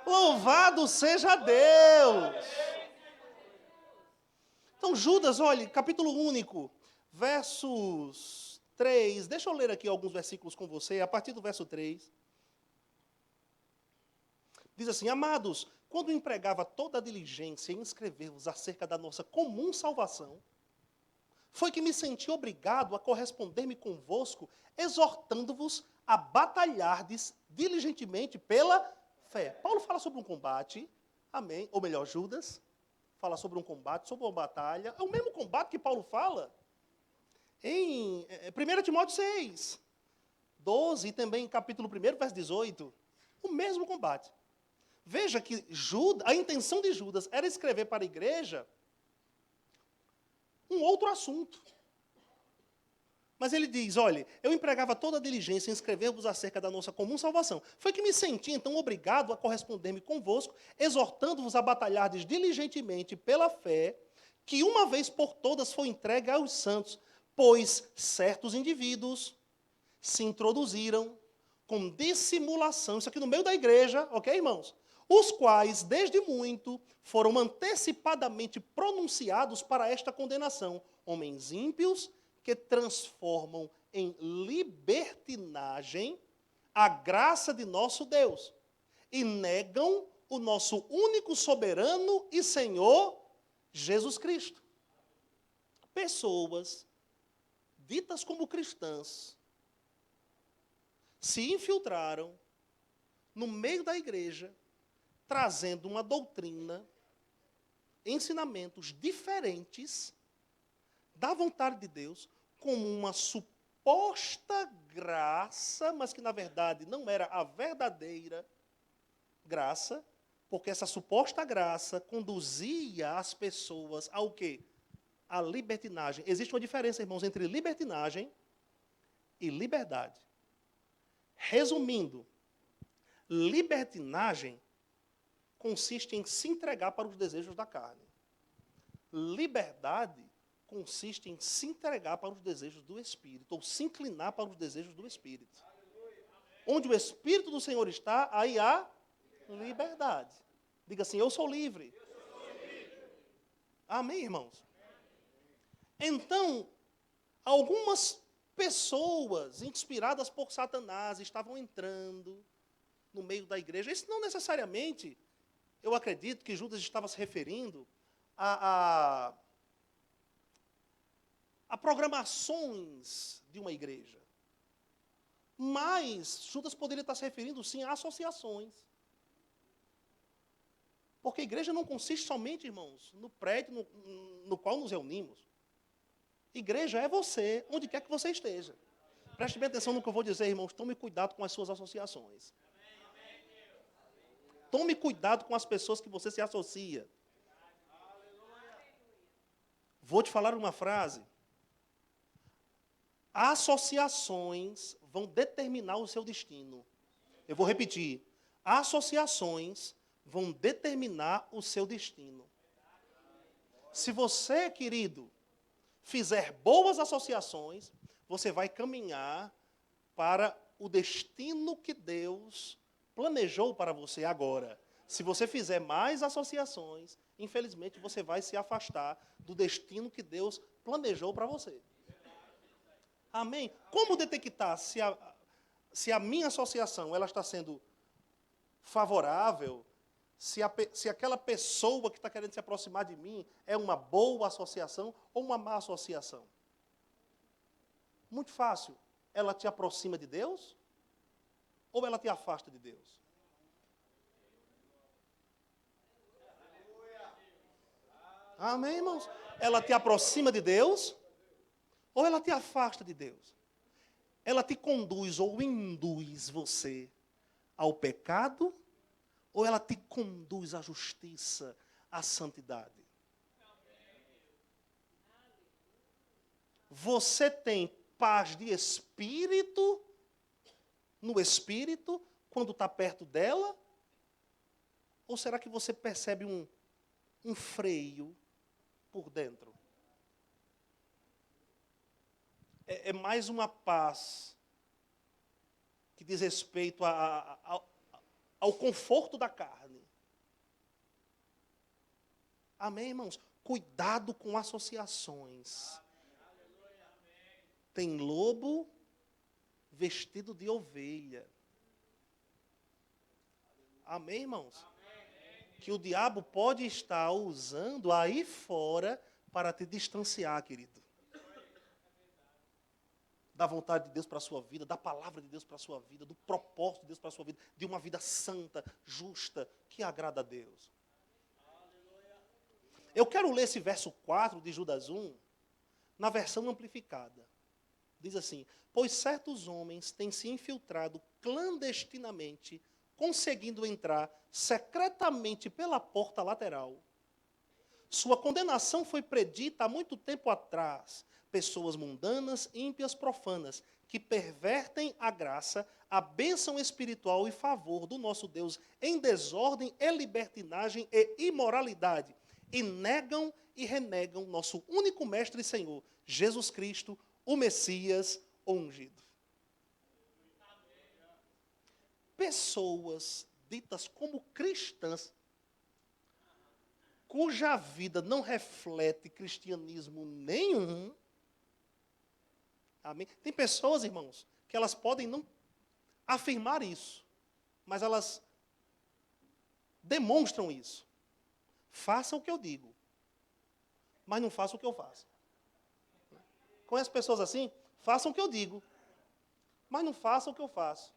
Louvado seja Deus! Então, Judas, olha, capítulo único, versos 3. Deixa eu ler aqui alguns versículos com você, a partir do verso 3. Diz assim: amados, quando empregava toda a diligência em escrever-vos acerca da nossa comum salvação, foi que me senti obrigado a corresponder-me convosco, exortando-vos a batalhardes diligentemente pela fé. Paulo fala sobre um combate, amém, ou melhor, Judas fala sobre um combate, sobre uma batalha. É o mesmo combate que Paulo fala em 1 Timóteo 6, 12 e também em capítulo 1, verso 18. O mesmo combate. Veja que a intenção de Judas era escrever para a igreja um outro assunto. Mas ele diz, olha, eu empregava toda a diligência em escrever-vos acerca da nossa comum salvação. Foi que me senti, então, obrigado a corresponder-me convosco, exortando-vos a batalhardes diligentemente pela fé, que uma vez por todas foi entregue aos santos, pois certos indivíduos se introduziram com dissimulação, isso aqui no meio da igreja, ok, irmãos? Os quais, desde muito, foram antecipadamente pronunciados para esta condenação, homens ímpios que transformam em libertinagem a graça de nosso Deus e negam o nosso único soberano e Senhor, Jesus Cristo. Pessoas ditas como cristãs se infiltraram no meio da igreja, trazendo uma doutrina, ensinamentos diferentes da vontade de Deus, como uma suposta graça, mas que na verdade não era a verdadeira graça, porque essa suposta graça conduzia as pessoas ao quê? A libertinagem. Existe uma diferença, irmãos, entre libertinagem e liberdade. Resumindo, libertinagem consiste em se entregar para os desejos da carne. Liberdade consiste em se entregar para os desejos do Espírito, ou se inclinar para os desejos do Espírito. Onde o Espírito do Senhor está, aí há liberdade. Diga assim, eu sou livre. Amém, irmãos? Então, algumas pessoas inspiradas por Satanás estavam entrando no meio da igreja. Isso não necessariamente, eu acredito que Judas estava se referindo a programações de uma igreja. Mas Judas poderia estar se referindo, sim, a associações. Porque a igreja não consiste somente, irmãos, no prédio no qual nos reunimos. Igreja é você, onde quer que você esteja. Preste bem atenção no que eu vou dizer, irmãos. Tome cuidado com as suas associações. Tome cuidado com as pessoas que você se associa. Vou te falar uma frase. Associações vão determinar o seu destino. Eu vou repetir. Associações vão determinar o seu destino. Se você, querido, fizer boas associações, você vai caminhar para o destino que Deus planejou para você agora. Se você fizer mais associações, infelizmente você vai se afastar do destino que Deus planejou para você. Amém? Como detectar se a minha associação ela está sendo favorável, se aquela pessoa que está querendo se aproximar de mim é uma boa associação ou uma má associação? Muito fácil. Ela te aproxima de Deus ou ela te afasta de Deus? Amém, irmãos? Ela te aproxima de Deus ou ela te afasta de Deus? Ela te conduz ou induz você ao pecado ou ela te conduz à justiça, à santidade? Você tem paz de espírito no espírito, quando está perto dela? Ou será que você percebe um freio por dentro? É mais uma paz que diz respeito ao conforto da carne. Amém, irmãos? Cuidado com associações. Tem lobo vestido de ovelha. Amém, irmãos? Que o diabo pode estar usando aí fora para te distanciar, querido. Da vontade de Deus para a sua vida, da palavra de Deus para a sua vida, do propósito de Deus para a sua vida, de uma vida santa, justa, que agrada a Deus. Eu quero ler esse verso 4 de Judas 1, na versão amplificada. Diz assim: pois certos homens têm se infiltrado clandestinamente, conseguindo entrar secretamente pela porta lateral. Sua condenação foi predita há muito tempo atrás. Pessoas mundanas, ímpias, profanas, que pervertem a graça, a bênção espiritual e favor do nosso Deus em desordem e libertinagem e imoralidade, e negam e renegam nosso único Mestre e Senhor, Jesus Cristo, o Messias ungido. Pessoas ditas como cristãs, cuja vida não reflete cristianismo nenhum. Amém? Tem pessoas, irmãos, que elas podem não afirmar isso, mas elas demonstram isso. Faça o que eu digo, mas não faça o que eu faço. Conhece pessoas assim? Façam o que eu digo, mas não façam o que eu faço.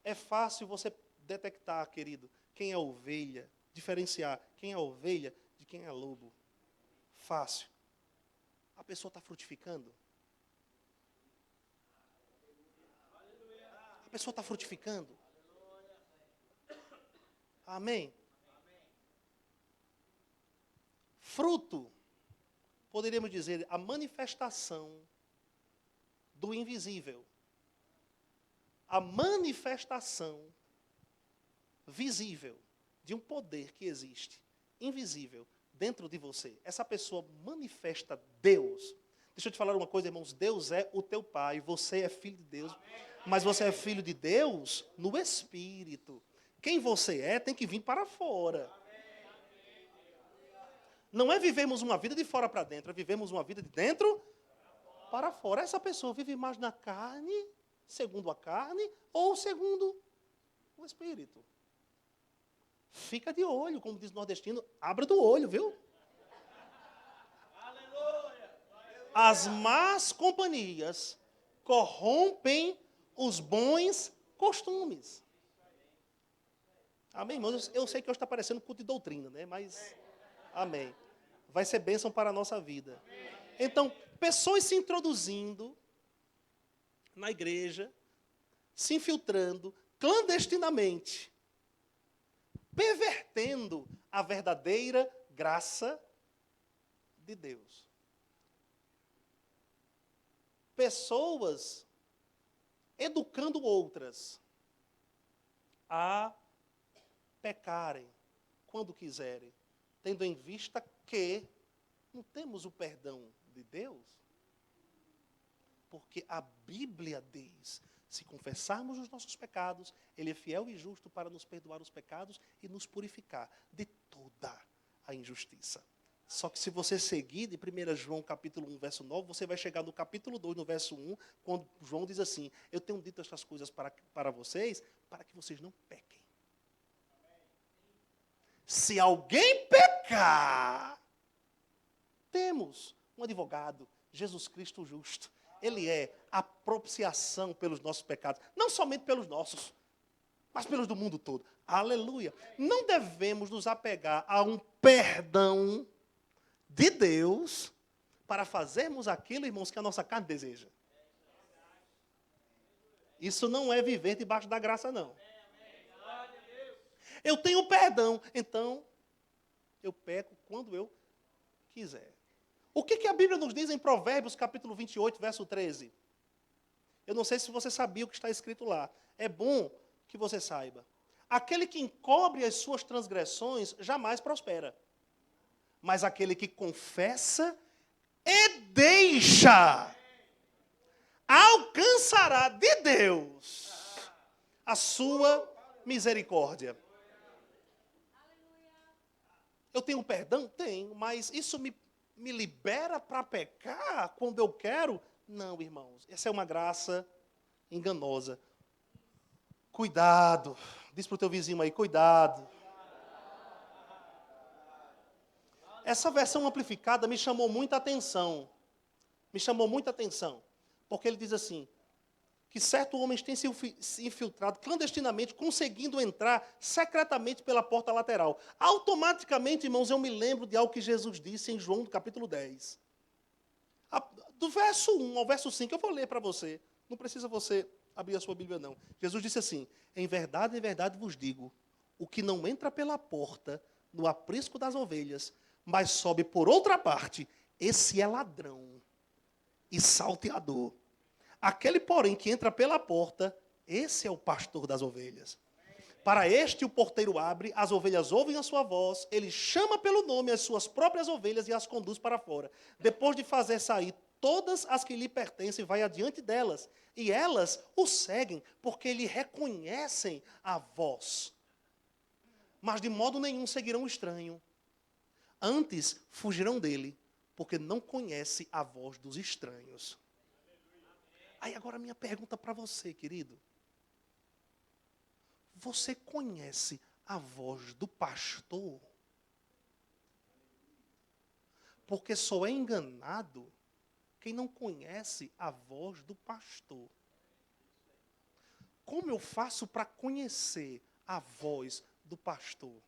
É fácil você detectar, querido, quem é ovelha, diferenciar quem é ovelha de quem é lobo. Fácil. A pessoa está frutificando. A pessoa está frutificando. Amém? Fruto, poderíamos dizer, a manifestação do invisível. A manifestação visível de um poder que existe, invisível, dentro de você. Essa pessoa manifesta Deus. Deixa eu te falar uma coisa, irmãos. Deus é o teu Pai, você é filho de Deus. Mas você é filho de Deus no Espírito. Quem você é tem que vir para fora. Não é vivemos uma vida de fora para dentro, é vivemos uma vida de dentro para fora. Essa pessoa vive mais na carne, segundo a carne, ou segundo o Espírito. Fica de olho, como diz o nordestino, abra do olho, viu? As más companhias corrompem os bons costumes. Amém, irmãos? Eu sei que hoje está parecendo culto de doutrina, né? Mas, amém. Vai ser bênção para a nossa vida. Então, pessoas se introduzindo na igreja, se infiltrando clandestinamente, pervertendo a verdadeira graça de Deus. Pessoas educando outras a pecarem quando quiserem, tendo em vista que não temos o perdão de Deus. Porque a Bíblia diz, se confessarmos os nossos pecados, Ele é fiel e justo para nos perdoar os pecados e nos purificar de toda a injustiça. Só que se você seguir de 1 João capítulo 1, verso 9, você vai chegar no capítulo 2, no verso 1, quando João diz assim: eu tenho dito estas coisas para vocês, para que vocês não pequem. Se alguém pecar, temos um advogado, Jesus Cristo justo. Ele é a propiciação pelos nossos pecados. Não somente pelos nossos, mas pelos do mundo todo. Aleluia. Não devemos nos apegar a um perdão de Deus para fazermos aquilo, irmãos, que a nossa carne deseja. Isso não é viver debaixo da graça, não. Eu tenho perdão, então eu peco quando eu quiser. O que a Bíblia nos diz em Provérbios, capítulo 28, verso 13? Eu não sei se você sabia o que está escrito lá. É bom que você saiba. Aquele que encobre as suas transgressões jamais prospera. Mas aquele que confessa e deixa, alcançará de Deus a sua misericórdia. Eu tenho perdão? Tenho, mas isso me libera para pecar quando eu quero? Não, irmãos, essa é uma graça enganosa. Cuidado, diz para o teu vizinho aí, cuidado. Essa versão amplificada me chamou muita atenção. Me chamou muita atenção. Porque ele diz assim, que certo homem tem se infiltrado clandestinamente, conseguindo entrar secretamente pela porta lateral. Automaticamente, irmãos, eu me lembro de algo que Jesus disse em João, capítulo 10. Do verso 1 ao verso 5, eu vou ler para você. Não precisa você abrir a sua Bíblia, não. Jesus disse assim, em verdade vos digo, o que não entra pela porta, no aprisco das ovelhas, mas sobe por outra parte, esse é ladrão e salteador. Aquele, porém, que entra pela porta, esse é o pastor das ovelhas. Para este o porteiro abre, as ovelhas ouvem a sua voz, ele chama pelo nome as suas próprias ovelhas e as conduz para fora. Depois de fazer sair todas as que lhe pertencem, vai adiante delas, e elas o seguem, porque lhe reconhecem a voz. Mas de modo nenhum seguirão o estranho. Antes fugirão dele, porque não conhece a voz dos estranhos. Aí agora a minha pergunta para você, querido. Você conhece a voz do pastor? Porque só é enganado quem não conhece a voz do pastor. Como eu faço para conhecer a voz do pastor?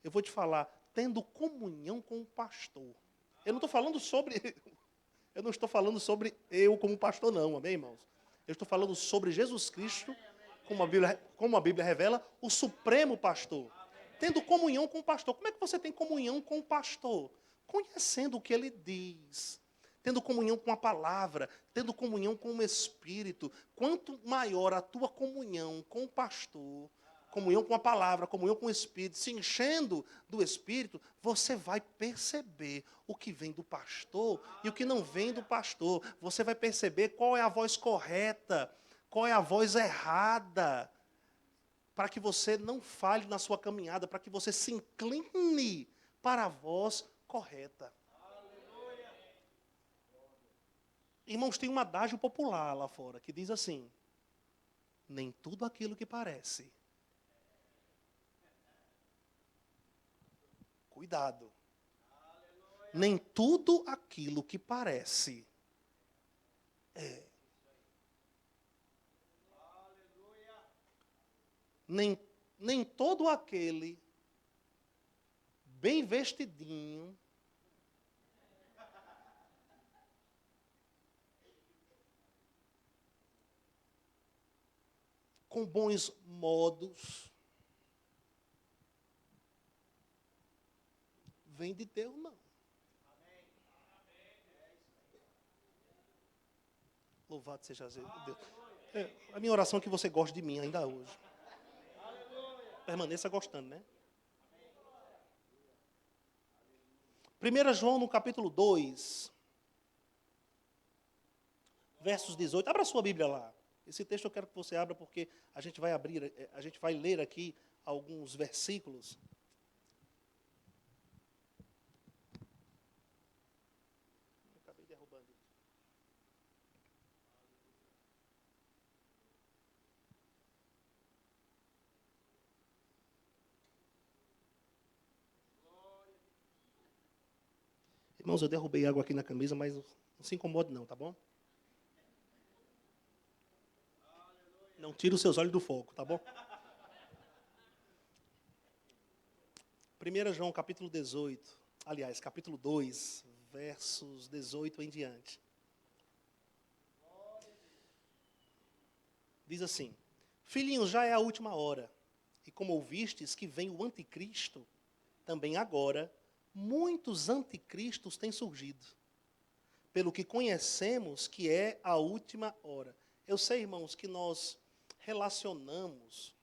Eu vou te falar, tendo comunhão com o pastor. Eu não estou falando sobre... Eu não estou falando sobre eu como pastor, não, amém, irmãos? Eu estou falando sobre Jesus Cristo, como a Bíblia revela, o supremo pastor. Tendo comunhão com o pastor. Como é que você tem comunhão com o pastor? Conhecendo o que ele diz. Tendo comunhão com a palavra, tendo comunhão com o Espírito. Quanto maior a tua comunhão com o pastor, comunhão com a palavra, comunhão com o Espírito, se enchendo do Espírito, você vai perceber o que vem do pastor e o que não vem do pastor. Você vai perceber qual é a voz correta, qual é a voz errada, para que você não falhe na sua caminhada, para que você se incline para a voz correta. Irmãos, tem um adágio popular lá fora que diz assim, nem tudo aquilo que parece. Cuidado. Nem tudo aquilo que parece é. Nem todo aquele bem vestidinho, com bons modos, vem de Deus, não. Louvado seja Deus. A minha oração é que você goste de mim ainda hoje. Permaneça gostando, né? 1 João, no capítulo 2, versos 18. Abra a sua Bíblia lá. Esse texto eu quero que você abra porque a gente vai ler aqui alguns versículos. Acabei derrubando. Irmãos, eu derrubei água aqui na camisa, mas não se incomode não, tá bom? Não tira os seus olhos do fogo, tá bom? 1 João, capítulo 18. Aliás, capítulo 2, versos 18 em diante. Diz assim, filhinhos, já é a última hora. E como ouvistes que vem o anticristo, também agora, muitos anticristos têm surgido. Pelo que conhecemos que é a última hora. Eu sei, irmãos, que nós relacionamos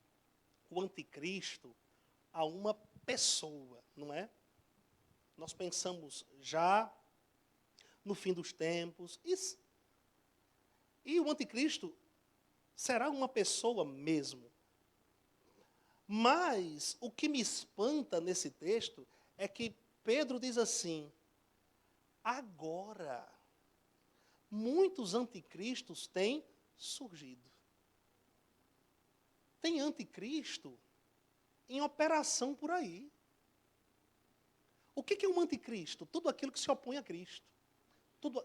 o anticristo a uma pessoa, não é? Nós pensamos já no fim dos tempos. E o anticristo será uma pessoa mesmo. Mas o que me espanta nesse texto é que Pedro diz assim: agora, muitos anticristos têm surgido. Tem anticristo em operação por aí. O que é um anticristo? Tudo aquilo que se opõe a Cristo.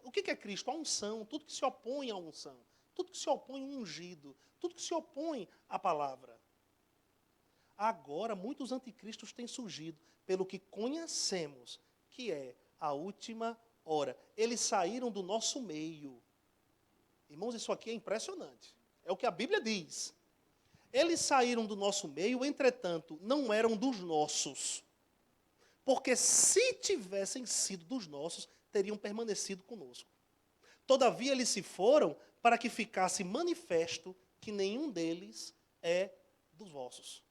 O que é Cristo? A unção, tudo que se opõe à unção. Tudo que se opõe ao ungido. Tudo que se opõe à palavra. Agora, muitos anticristos têm surgido, pelo que conhecemos, que é a última hora. Eles saíram do nosso meio. Irmãos, isso aqui é impressionante. É o que a Bíblia diz. Eles saíram do nosso meio, entretanto, não eram dos nossos. Porque se tivessem sido dos nossos, teriam permanecido conosco. Todavia, eles se foram para que ficasse manifesto que nenhum deles é dos vossos.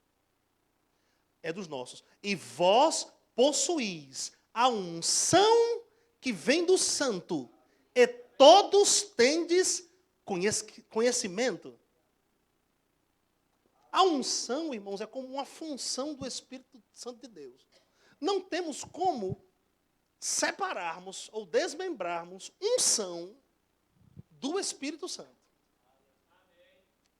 É dos nossos. E vós possuís a unção que vem do santo, e todos tendes conhecimento. A unção, irmãos, é como uma função do Espírito Santo de Deus. Não temos como separarmos ou desmembrarmos unção do Espírito Santo.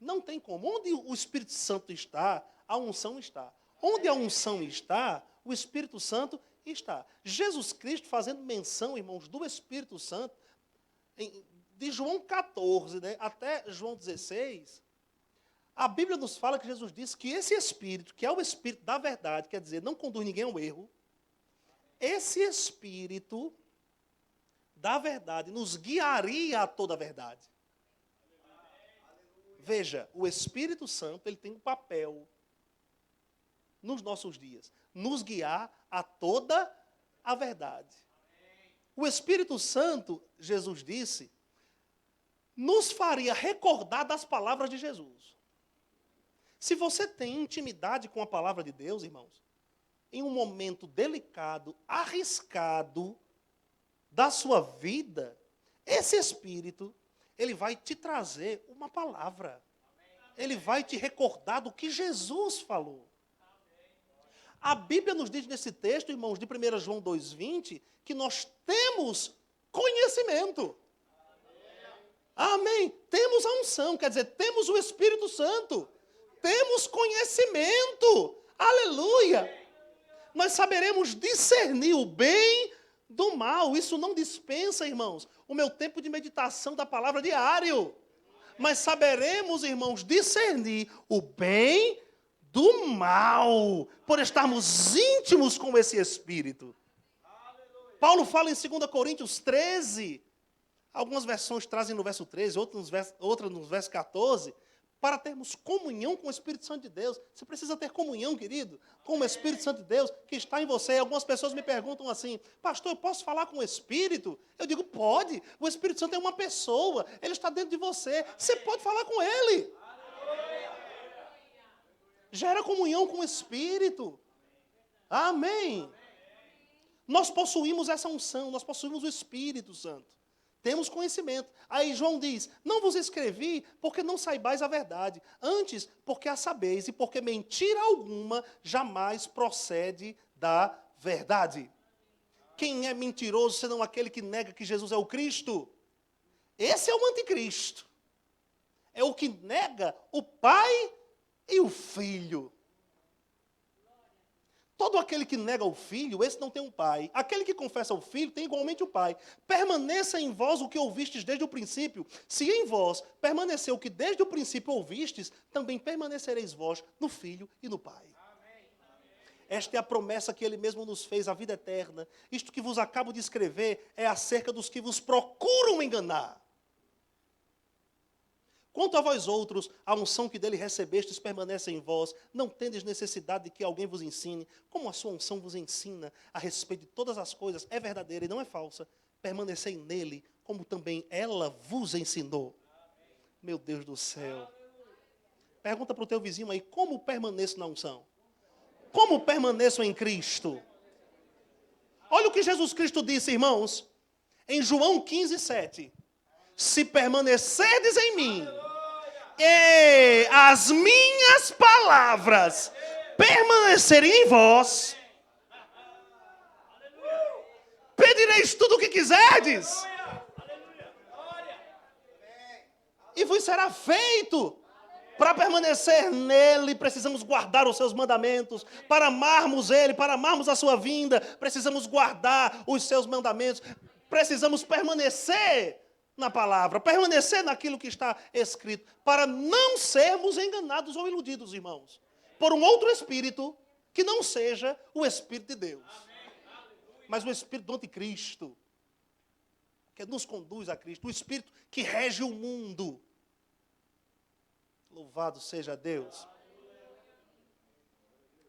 Não tem como. Onde o Espírito Santo está, a unção está. Onde a unção está, o Espírito Santo está. Jesus Cristo fazendo menção, irmãos, do Espírito Santo, de João 14, né, até João 16, a Bíblia nos fala que Jesus disse que esse Espírito, que é o Espírito da verdade, quer dizer, não conduz ninguém ao erro, esse Espírito da verdade nos guiaria a toda a verdade. Veja, o Espírito Santo, ele tem um papel nos nossos dias, nos guiar a toda a verdade. O Espírito Santo, Jesus disse, nos faria recordar das palavras de Jesus. Se você tem intimidade com a palavra de Deus, irmãos, em um momento delicado, arriscado da sua vida, esse Espírito, ele vai te trazer uma palavra. Ele vai te recordar do que Jesus falou. A Bíblia nos diz nesse texto, irmãos, de 1 João 2,20, que nós temos conhecimento. Amém. Temos a unção, quer dizer, temos o Espírito Santo. Temos conhecimento. Aleluia. Nós saberemos discernir o bem do mal. Isso não dispensa, irmãos, o meu tempo de meditação da palavra diário. Mas saberemos, irmãos, discernir o bem do mal, por estarmos íntimos com esse Espírito. Paulo fala em 2 Coríntios 13, algumas versões trazem no verso 13, outras no verso 14, para termos comunhão com o Espírito Santo de Deus. Você precisa ter comunhão, querido, com o Espírito Santo de Deus que está em você. Algumas pessoas me perguntam assim: pastor, eu posso falar com o Espírito? Eu digo, pode. O Espírito Santo é uma pessoa, ele está dentro de você. Você pode falar com ele. Gera comunhão com o Espírito. Amém. Nós possuímos essa unção, nós possuímos o Espírito Santo. Temos conhecimento. Aí João diz, não vos escrevi porque não saibais a verdade. Antes, porque a sabeis e porque mentira alguma jamais procede da verdade. Quem é mentiroso senão aquele que nega que Jesus é o Cristo? Esse é o anticristo. É o que nega o Pai e o Filho. Todo aquele que nega o Filho, esse não tem um Pai. Aquele que confessa o Filho tem igualmente o Pai. Permaneça em vós o que ouvistes desde o princípio. Se em vós permaneceu o que desde o princípio ouvistes, também permanecereis vós no Filho e no Pai. Esta é a promessa que Ele mesmo nos fez, a vida eterna. Isto que vos acabo de escrever é acerca dos que vos procuram enganar. Quanto a vós outros, a unção que dele recebestes permanece em vós, não tendes necessidade de que alguém vos ensine, como a sua unção vos ensina a respeito de todas as coisas, é verdadeira e não é falsa. Permanecei nele, como também ela vos ensinou. Meu Deus do céu. Pergunta para o teu vizinho aí, como permaneço na unção? Como permaneço em Cristo? Olha o que Jesus Cristo disse, irmãos, em João 15:7. Se permanecerdes em mim, e as minhas palavras permanecerem em vós, pedireis tudo o que quiserdes, e vos será feito. Para permanecer nele, precisamos guardar os seus mandamentos. Para amarmos ele, para amarmos a sua vinda, precisamos guardar os seus mandamentos. Precisamos permanecer na palavra, permanecer naquilo que está escrito, para não sermos enganados ou iludidos, irmãos, por um outro espírito que não seja o Espírito de Deus, mas o Espírito do Anticristo, que nos conduz a Cristo, o Espírito que rege o mundo. Louvado seja Deus.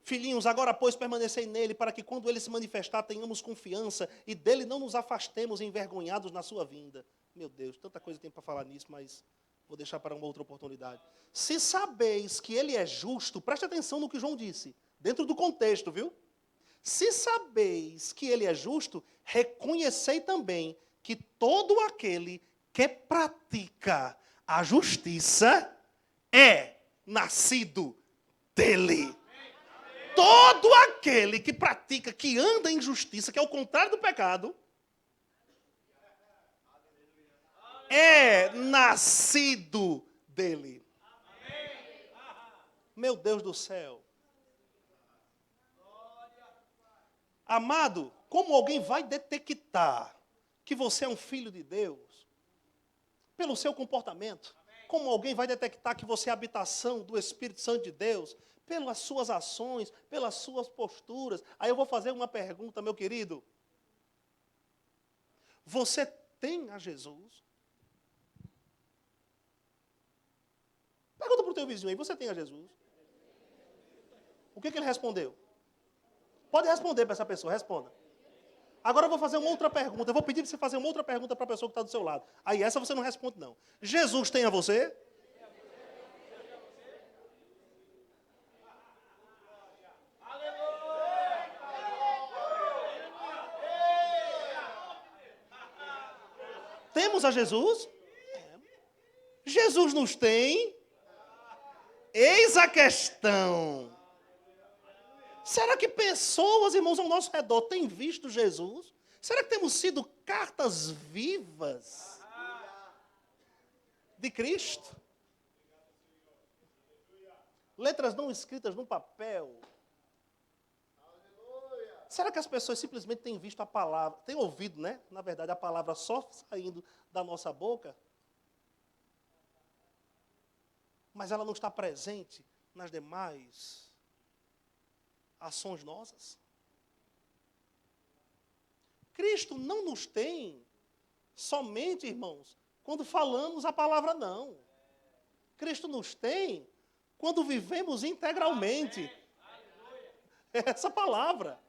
Filhinhos, agora pois permanecei nele, para que quando ele se manifestar tenhamos confiança e dele não nos afastemos envergonhados na sua vinda. Meu Deus, tanta coisa tem para falar nisso, mas vou deixar para uma outra oportunidade. Se sabeis que ele é justo, preste atenção no que João disse, dentro do contexto, viu? Se sabeis que ele é justo, reconhecei também que todo aquele que pratica a justiça é nascido dele. Todo aquele que pratica, que anda em justiça, que é o contrário do pecado, é nascido dele. Meu Deus do céu. Amado, como alguém vai detectar que você é um filho de Deus? Pelo seu comportamento. Como alguém vai detectar que você é a habitação do Espírito Santo de Deus? Pelas suas ações, pelas suas posturas. Aí eu vou fazer uma pergunta, meu querido. Você tem a Jesus? Pergunta para o teu vizinho aí, você tem a Jesus? O que ele respondeu? Pode responder para essa pessoa, responda. Agora eu vou fazer uma outra pergunta. Eu vou pedir para você fazer uma outra pergunta para a pessoa que está do seu lado. Aí essa você não responde, não. Jesus tem a você? Temos a Jesus? Jesus nos tem? Eis a questão. Será que pessoas, irmãos, ao nosso redor têm visto Jesus? Será que temos sido cartas vivas de Cristo? Letras não escritas no papel. Será que as pessoas simplesmente têm visto a palavra, têm ouvido, né? Na verdade, a palavra só saindo da nossa boca, mas ela não está presente nas demais ações nossas? Cristo não nos tem somente, irmãos, quando falamos a palavra, não. Cristo nos tem quando vivemos integralmente essa palavra.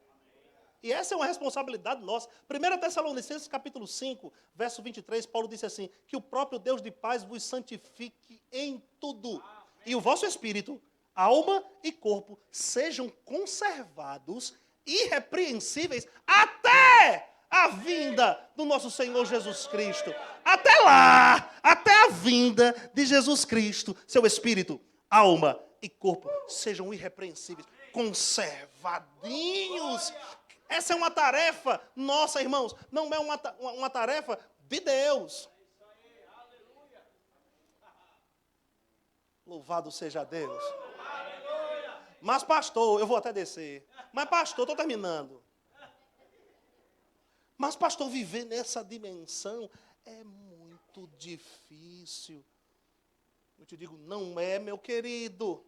E essa é uma responsabilidade nossa. 1 Tessalonicenses capítulo 5, verso 23, Paulo disse assim, que o próprio Deus de paz vos santifique em tudo. E o vosso espírito, alma e corpo sejam conservados irrepreensíveis até a vinda do nosso Senhor Jesus Cristo. Até lá, até a vinda de Jesus Cristo, seu espírito, alma e corpo sejam irrepreensíveis, conservadinhos. Essa é uma tarefa nossa, irmãos, não é uma tarefa de Deus. Louvado seja Deus. Mas pastor, eu vou até descer. Mas pastor, estou terminando. Mas pastor, viver nessa dimensão é muito difícil. Eu te digo, não é, meu querido.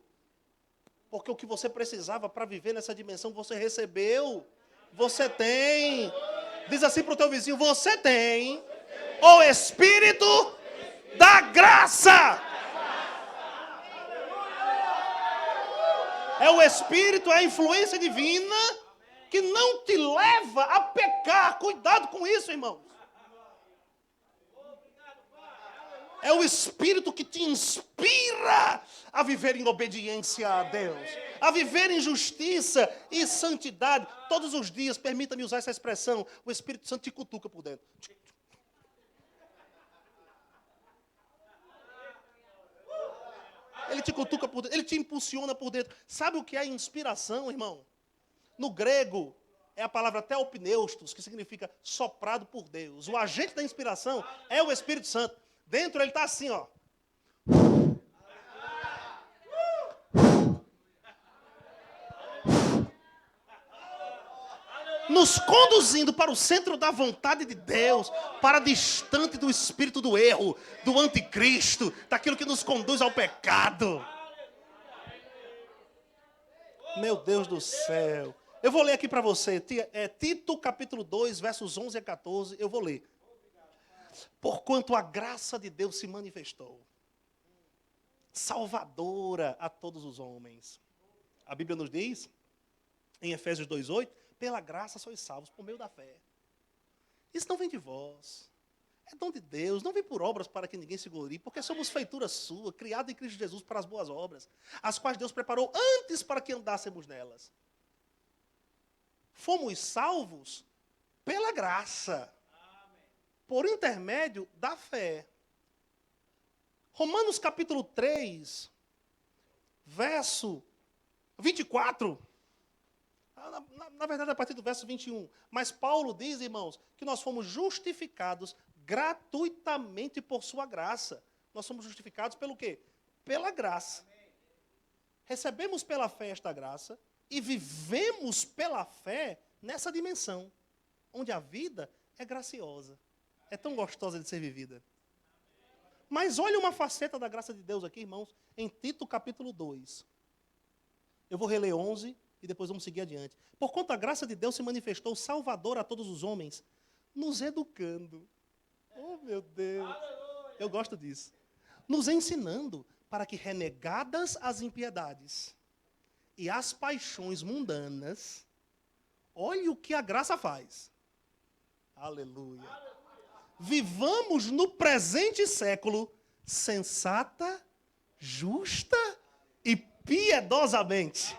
Porque o que você precisava para viver nessa dimensão, você recebeu. Você tem. Diz assim para o teu vizinho, você tem o Espírito da graça. É o Espírito, é a influência divina que não te leva a pecar. Cuidado com isso, irmãos. É o Espírito que te inspira a viver em obediência a Deus, a viver em justiça e santidade. Todos os dias, permita-me usar essa expressão, o Espírito Santo te cutuca por dentro. Ele te cutuca por dentro, ele te impulsiona por dentro. Sabe o que é inspiração, irmão? No grego, é a palavra theopneustos, que significa soprado por Deus. O agente da inspiração é o Espírito Santo. Dentro ele está assim, ó. Nos conduzindo para o centro da vontade de Deus, para distante do espírito do erro, do anticristo, daquilo que nos conduz ao pecado. Meu Deus do céu. Eu vou ler aqui para você, Tito capítulo 2, versos 11 a 14, eu vou ler. Porquanto a graça de Deus se manifestou, salvadora a todos os homens. A Bíblia nos diz, em Efésios 2:8, pela graça sois salvos por meio da fé. Isso não vem de vós, é dom de Deus, não vem por obras para que ninguém se glorie, porque somos feitura sua, criada em Cristo Jesus para as boas obras, as quais Deus preparou antes para que andássemos nelas. Fomos salvos pela graça, por intermédio da fé. Romanos capítulo 3, verso 24. Na verdade, a partir do verso 21. Mas Paulo diz, irmãos, que nós fomos justificados gratuitamente por sua graça. Nós somos justificados pelo quê? Pela graça. Recebemos pela fé esta graça e vivemos pela fé nessa dimensão, onde a vida é graciosa. É tão gostosa de ser vivida. Mas olha uma faceta da graça de Deus aqui, irmãos, em Tito capítulo 2. Eu vou reler 11 e depois vamos seguir adiante. Porquanto a graça de Deus se manifestou salvadora a todos os homens, nos educando. Oh, meu Deus. Eu gosto disso. Nos ensinando para que, renegadas as impiedades e as paixões mundanas, olhe o que a graça faz. Aleluia. Vivamos no presente século sensata, justa e piedosamente,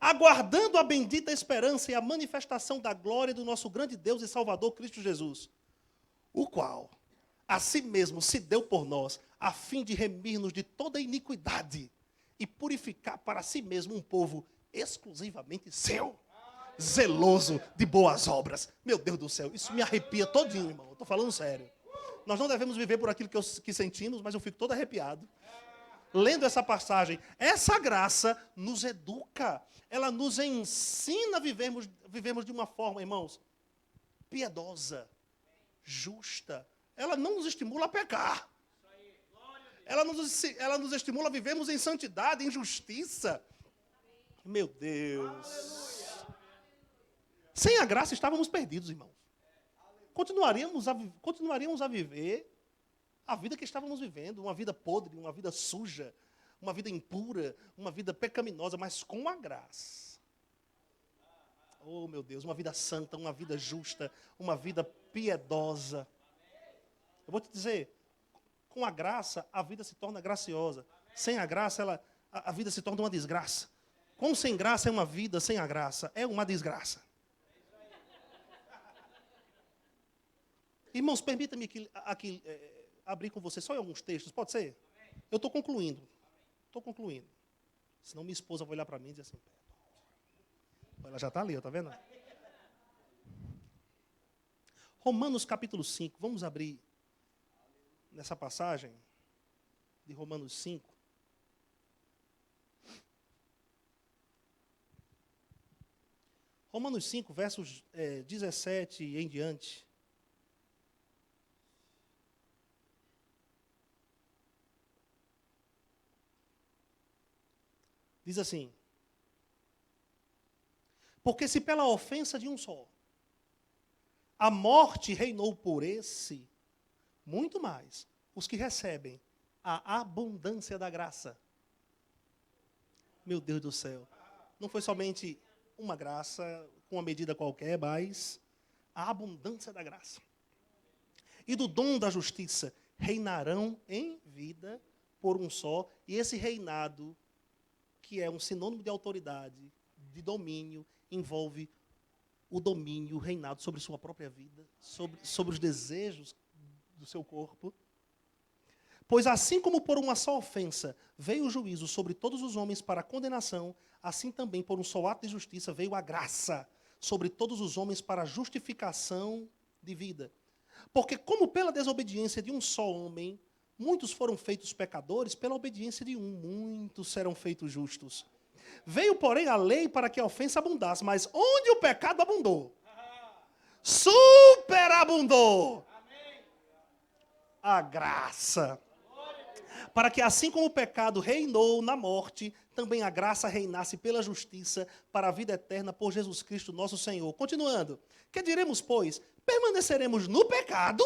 aguardando a bendita esperança e a manifestação da glória do nosso grande Deus e Salvador Cristo Jesus, o qual a si mesmo se deu por nós, a fim de remir-nos de toda iniquidade e purificar para si mesmo um povo exclusivamente seu, zeloso de boas obras. Meu Deus do céu, isso me arrepia todinho, irmão. Estou falando sério. Nós não devemos viver por aquilo que sentimos, mas eu fico todo arrepiado. Lendo essa passagem, essa graça nos educa. Ela nos ensina a vivermos de uma forma, irmãos, piedosa, justa. Ela não nos estimula a pecar. Ela nos estimula a vivermos em santidade, em justiça. Meu Deus. Sem a graça estávamos perdidos, irmãos. Continuaríamos a viver a vida que estávamos vivendo, uma vida podre, uma vida suja, uma vida impura, uma vida pecaminosa, mas com a graça. Oh, meu Deus, uma vida santa, uma vida justa, uma vida piedosa. Eu vou te dizer, com a graça, a vida se torna graciosa. Sem a graça, a vida se torna uma desgraça. Com sem graça é uma vida, sem a graça é uma desgraça. Irmãos, permita-me aqui abrir com você só em alguns textos, pode ser? Eu estou concluindo. Senão minha esposa vai olhar para mim e dizer assim, ela já está ali, está vendo? Romanos capítulo 5, vamos abrir nessa passagem de Romanos 5. Romanos 5, versos 17 em diante. Diz assim, porque se pela ofensa de um só, a morte reinou por esse, muito mais os que recebem a abundância da graça. Meu Deus do céu, não foi somente uma graça, com uma medida qualquer, mas a abundância da graça. E do dom da justiça, reinarão em vida por um só, e esse reinado, que é um sinônimo de autoridade, de domínio, envolve o domínio, o reinado sobre sua própria vida, sobre os desejos do seu corpo. Pois assim como por uma só ofensa veio o juízo sobre todos os homens para a condenação, assim também por um só ato de justiça veio a graça sobre todos os homens para a justificação de vida. Porque como pela desobediência de um só homem, muitos foram feitos pecadores, pela obediência de um, muitos serão feitos justos. Veio, porém, a lei para que a ofensa abundasse, mas onde o pecado abundou, superabundou a graça. Para que assim como o pecado reinou na morte, também a graça reinasse pela justiça para a vida eterna por Jesus Cristo nosso Senhor. Continuando, que diremos, pois? Permaneceremos no pecado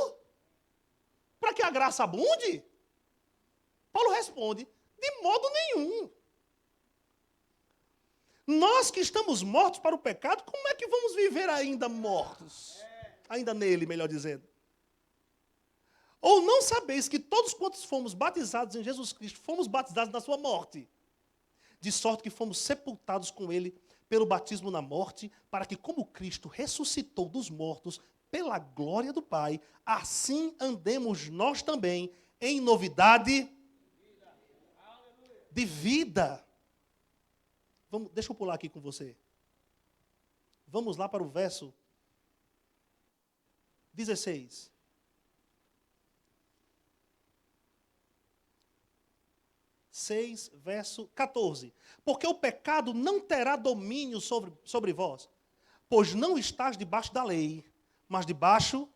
para que a graça abunde? Paulo responde, de modo nenhum. Nós que estamos mortos para o pecado, como é que vamos viver ainda mortos? Ainda nele, melhor dizendo. Ou não sabeis que todos quantos fomos batizados em Jesus Cristo, fomos batizados na sua morte? De sorte que fomos sepultados com ele pelo batismo na morte, para que como Cristo ressuscitou dos mortos pela glória do Pai, assim andemos nós também em novidade de vida. Deixa eu pular aqui com você. Vamos lá para o verso 16. 6, verso 14. Porque o pecado não terá domínio sobre vós, pois não estás debaixo da lei, mas debaixo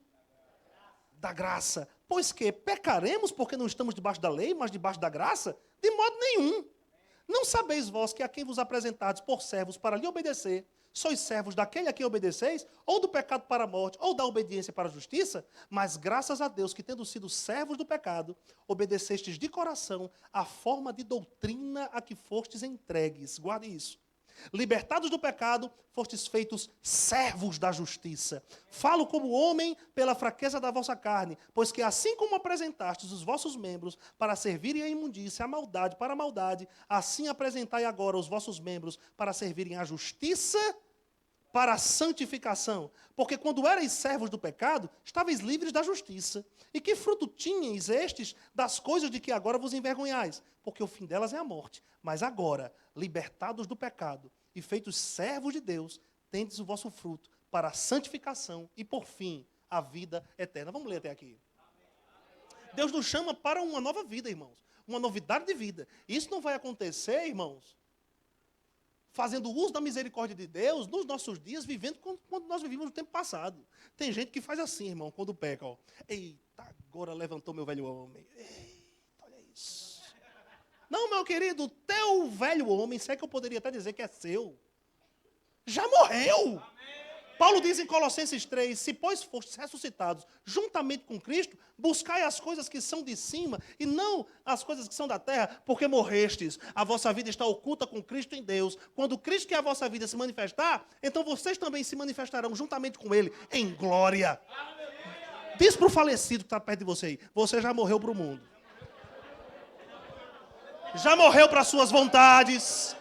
da graça. Pois que pecaremos porque não estamos debaixo da lei, mas debaixo da graça? De modo nenhum. Não sabeis vós que a quem vos apresentardes por servos para lhe obedecer, sois servos daquele a quem obedeceis, ou do pecado para a morte, ou da obediência para a justiça? Mas graças a Deus que, tendo sido servos do pecado, obedecestes de coração a forma de doutrina a que fostes entregues. Guarde isso. Libertados do pecado, fostes feitos servos da justiça. Falo como homem pela fraqueza da vossa carne, pois que assim como apresentastes os vossos membros para servirem à imundícia, à maldade para a maldade, assim apresentai agora os vossos membros para servirem à justiça para a santificação. Porque quando erais servos do pecado, estáveis livres da justiça. E que fruto tinhais estes das coisas de que agora vos envergonhais? Porque o fim delas é a morte. Mas agora, libertados do pecado e feitos servos de Deus, tendes o vosso fruto para a santificação e, por fim, a vida eterna. Vamos ler até aqui. Deus nos chama para uma nova vida, irmãos. Uma novidade de vida. Isso não vai acontecer, irmãos, fazendo uso da misericórdia de Deus nos nossos dias, vivendo quando nós vivíamos no tempo passado. Tem gente que faz assim, irmão, quando peca. Ó. Eita, agora levantou meu velho homem. Eita, olha isso. Não, meu querido, teu velho homem, se é que eu poderia até dizer que é seu, já morreu. Amém. Paulo diz em Colossenses 3, se pois fostes ressuscitados juntamente com Cristo, buscai as coisas que são de cima e não as coisas que são da terra, porque morrestes. A vossa vida está oculta com Cristo em Deus. Quando Cristo, que é a vossa vida, se manifestar, então vocês também se manifestarão juntamente com Ele em glória. Diz para o falecido que está perto de você aí, você já morreu para o mundo. Já morreu para as suas vontades.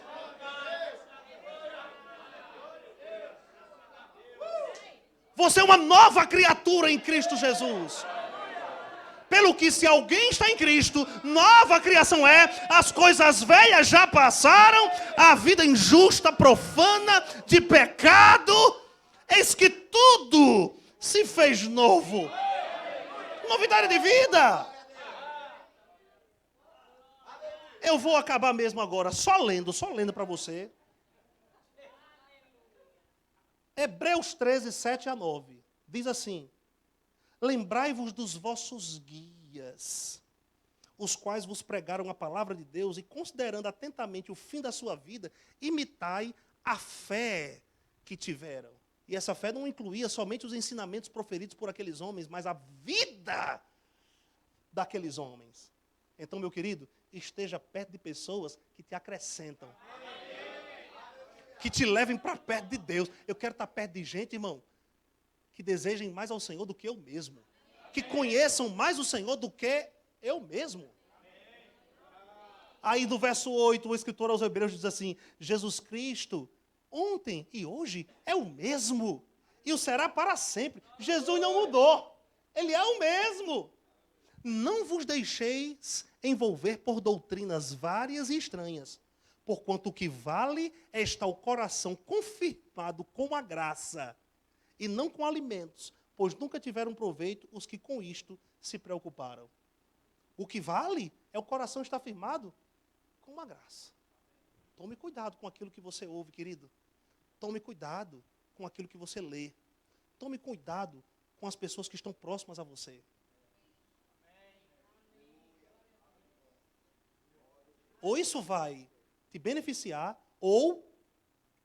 Você é uma nova criatura em Cristo Jesus. Pelo que, se alguém está em Cristo, nova criação é, as coisas velhas já passaram, a vida injusta, profana, de pecado, eis que tudo se fez novo. Novidade de vida. Eu vou acabar mesmo agora, só lendo para você. Hebreus 13, 7 a 9. Diz assim: lembrai-vos dos vossos guias, os quais vos pregaram a palavra de Deus, e considerando atentamente o fim da sua vida, imitai a fé que tiveram. E essa fé não incluía somente os ensinamentos proferidos por aqueles homens, mas a vida daqueles homens. Então, meu querido, esteja perto de pessoas que te acrescentam, que te levem para perto de Deus. Eu quero estar perto de gente, irmão, que desejem mais ao Senhor do que eu mesmo. que conheçam mais o Senhor do que eu mesmo. Aí do verso 8, o escritor aos Hebreus diz assim: Jesus Cristo, ontem e hoje, é o mesmo, e o será para sempre. Jesus não mudou, Ele é o mesmo. Não vos deixeis envolver por doutrinas várias e estranhas, porquanto o que vale é estar o coração confirmado com a graça, e não com alimentos, pois nunca tiveram proveito os que com isto se preocuparam. O que vale é o coração estar firmado com a graça. Tome cuidado com aquilo que você ouve, querido. Tome cuidado com aquilo que você lê. Tome cuidado com as pessoas que estão próximas a você. Ou isso vai te beneficiar ou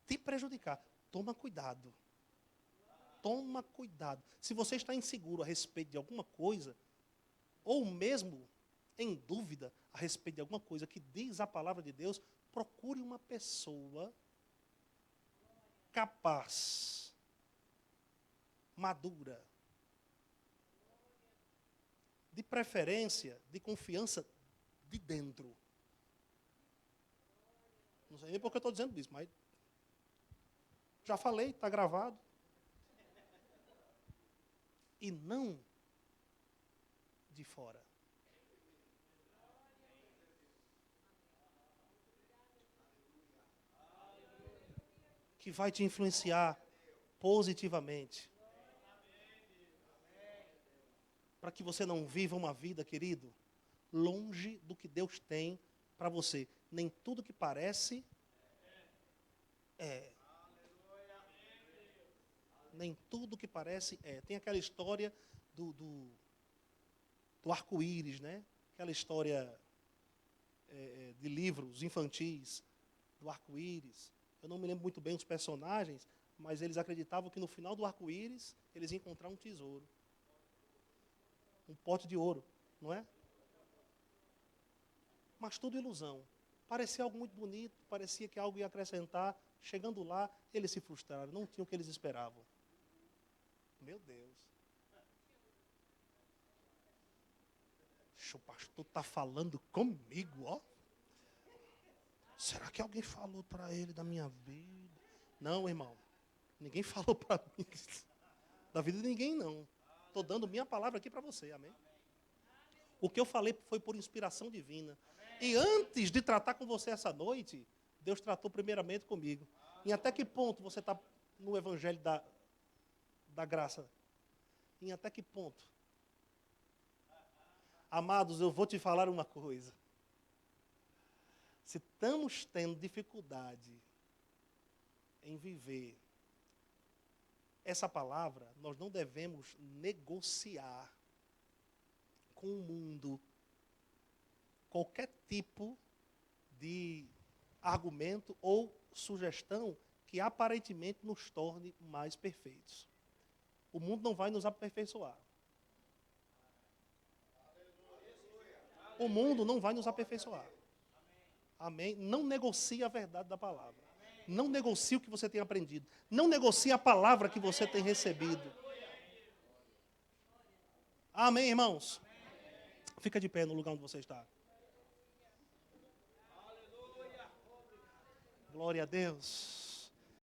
te prejudicar. Toma cuidado. Toma cuidado. Se você está inseguro a respeito de alguma coisa, ou mesmo em dúvida a respeito de alguma coisa que diz a palavra de Deus, procure uma pessoa capaz, madura, de preferência, de confiança de dentro. Não sei nem porque eu estou dizendo isso, mas já falei, está gravado. E não de fora. Que vai te influenciar positivamente. Para que você não viva uma vida, querido, longe do que Deus tem para você. Nem tudo que parece é. Nem tudo que parece é. Tem aquela história do arco-íris, né? Aquela história de livros infantis do arco-íris. Eu não me lembro muito bem os personagens, mas eles acreditavam que no final do arco-íris eles iam encontrar um tesouro. Um pote de ouro, não é? Mas tudo ilusão. Parecia algo muito bonito, parecia que algo ia acrescentar. Chegando lá, eles se frustraram, não tinham o que eles esperavam. Meu Deus. O pastor está falando comigo, ó. Será que alguém falou para ele da minha vida? Não, irmão. Ninguém falou para mim da vida de ninguém, não. Estou dando minha palavra aqui para você, amém? O que eu falei foi por inspiração divina. E antes de tratar com você essa noite, Deus tratou primeiramente comigo. Em até que ponto você está no evangelho da graça? Em até que ponto? Amados, eu vou te falar uma coisa. Se estamos tendo dificuldade em viver essa palavra, nós não devemos negociar com o mundo qualquer tipo de argumento ou sugestão que aparentemente nos torne mais perfeitos. O mundo não vai nos aperfeiçoar. O mundo não vai nos aperfeiçoar. Amém? Não negocie a verdade da palavra. Não negocie o que você tem aprendido. Não negocie a palavra que você tem recebido. Amém, irmãos? Fica de pé no lugar onde você está. Glória a Deus.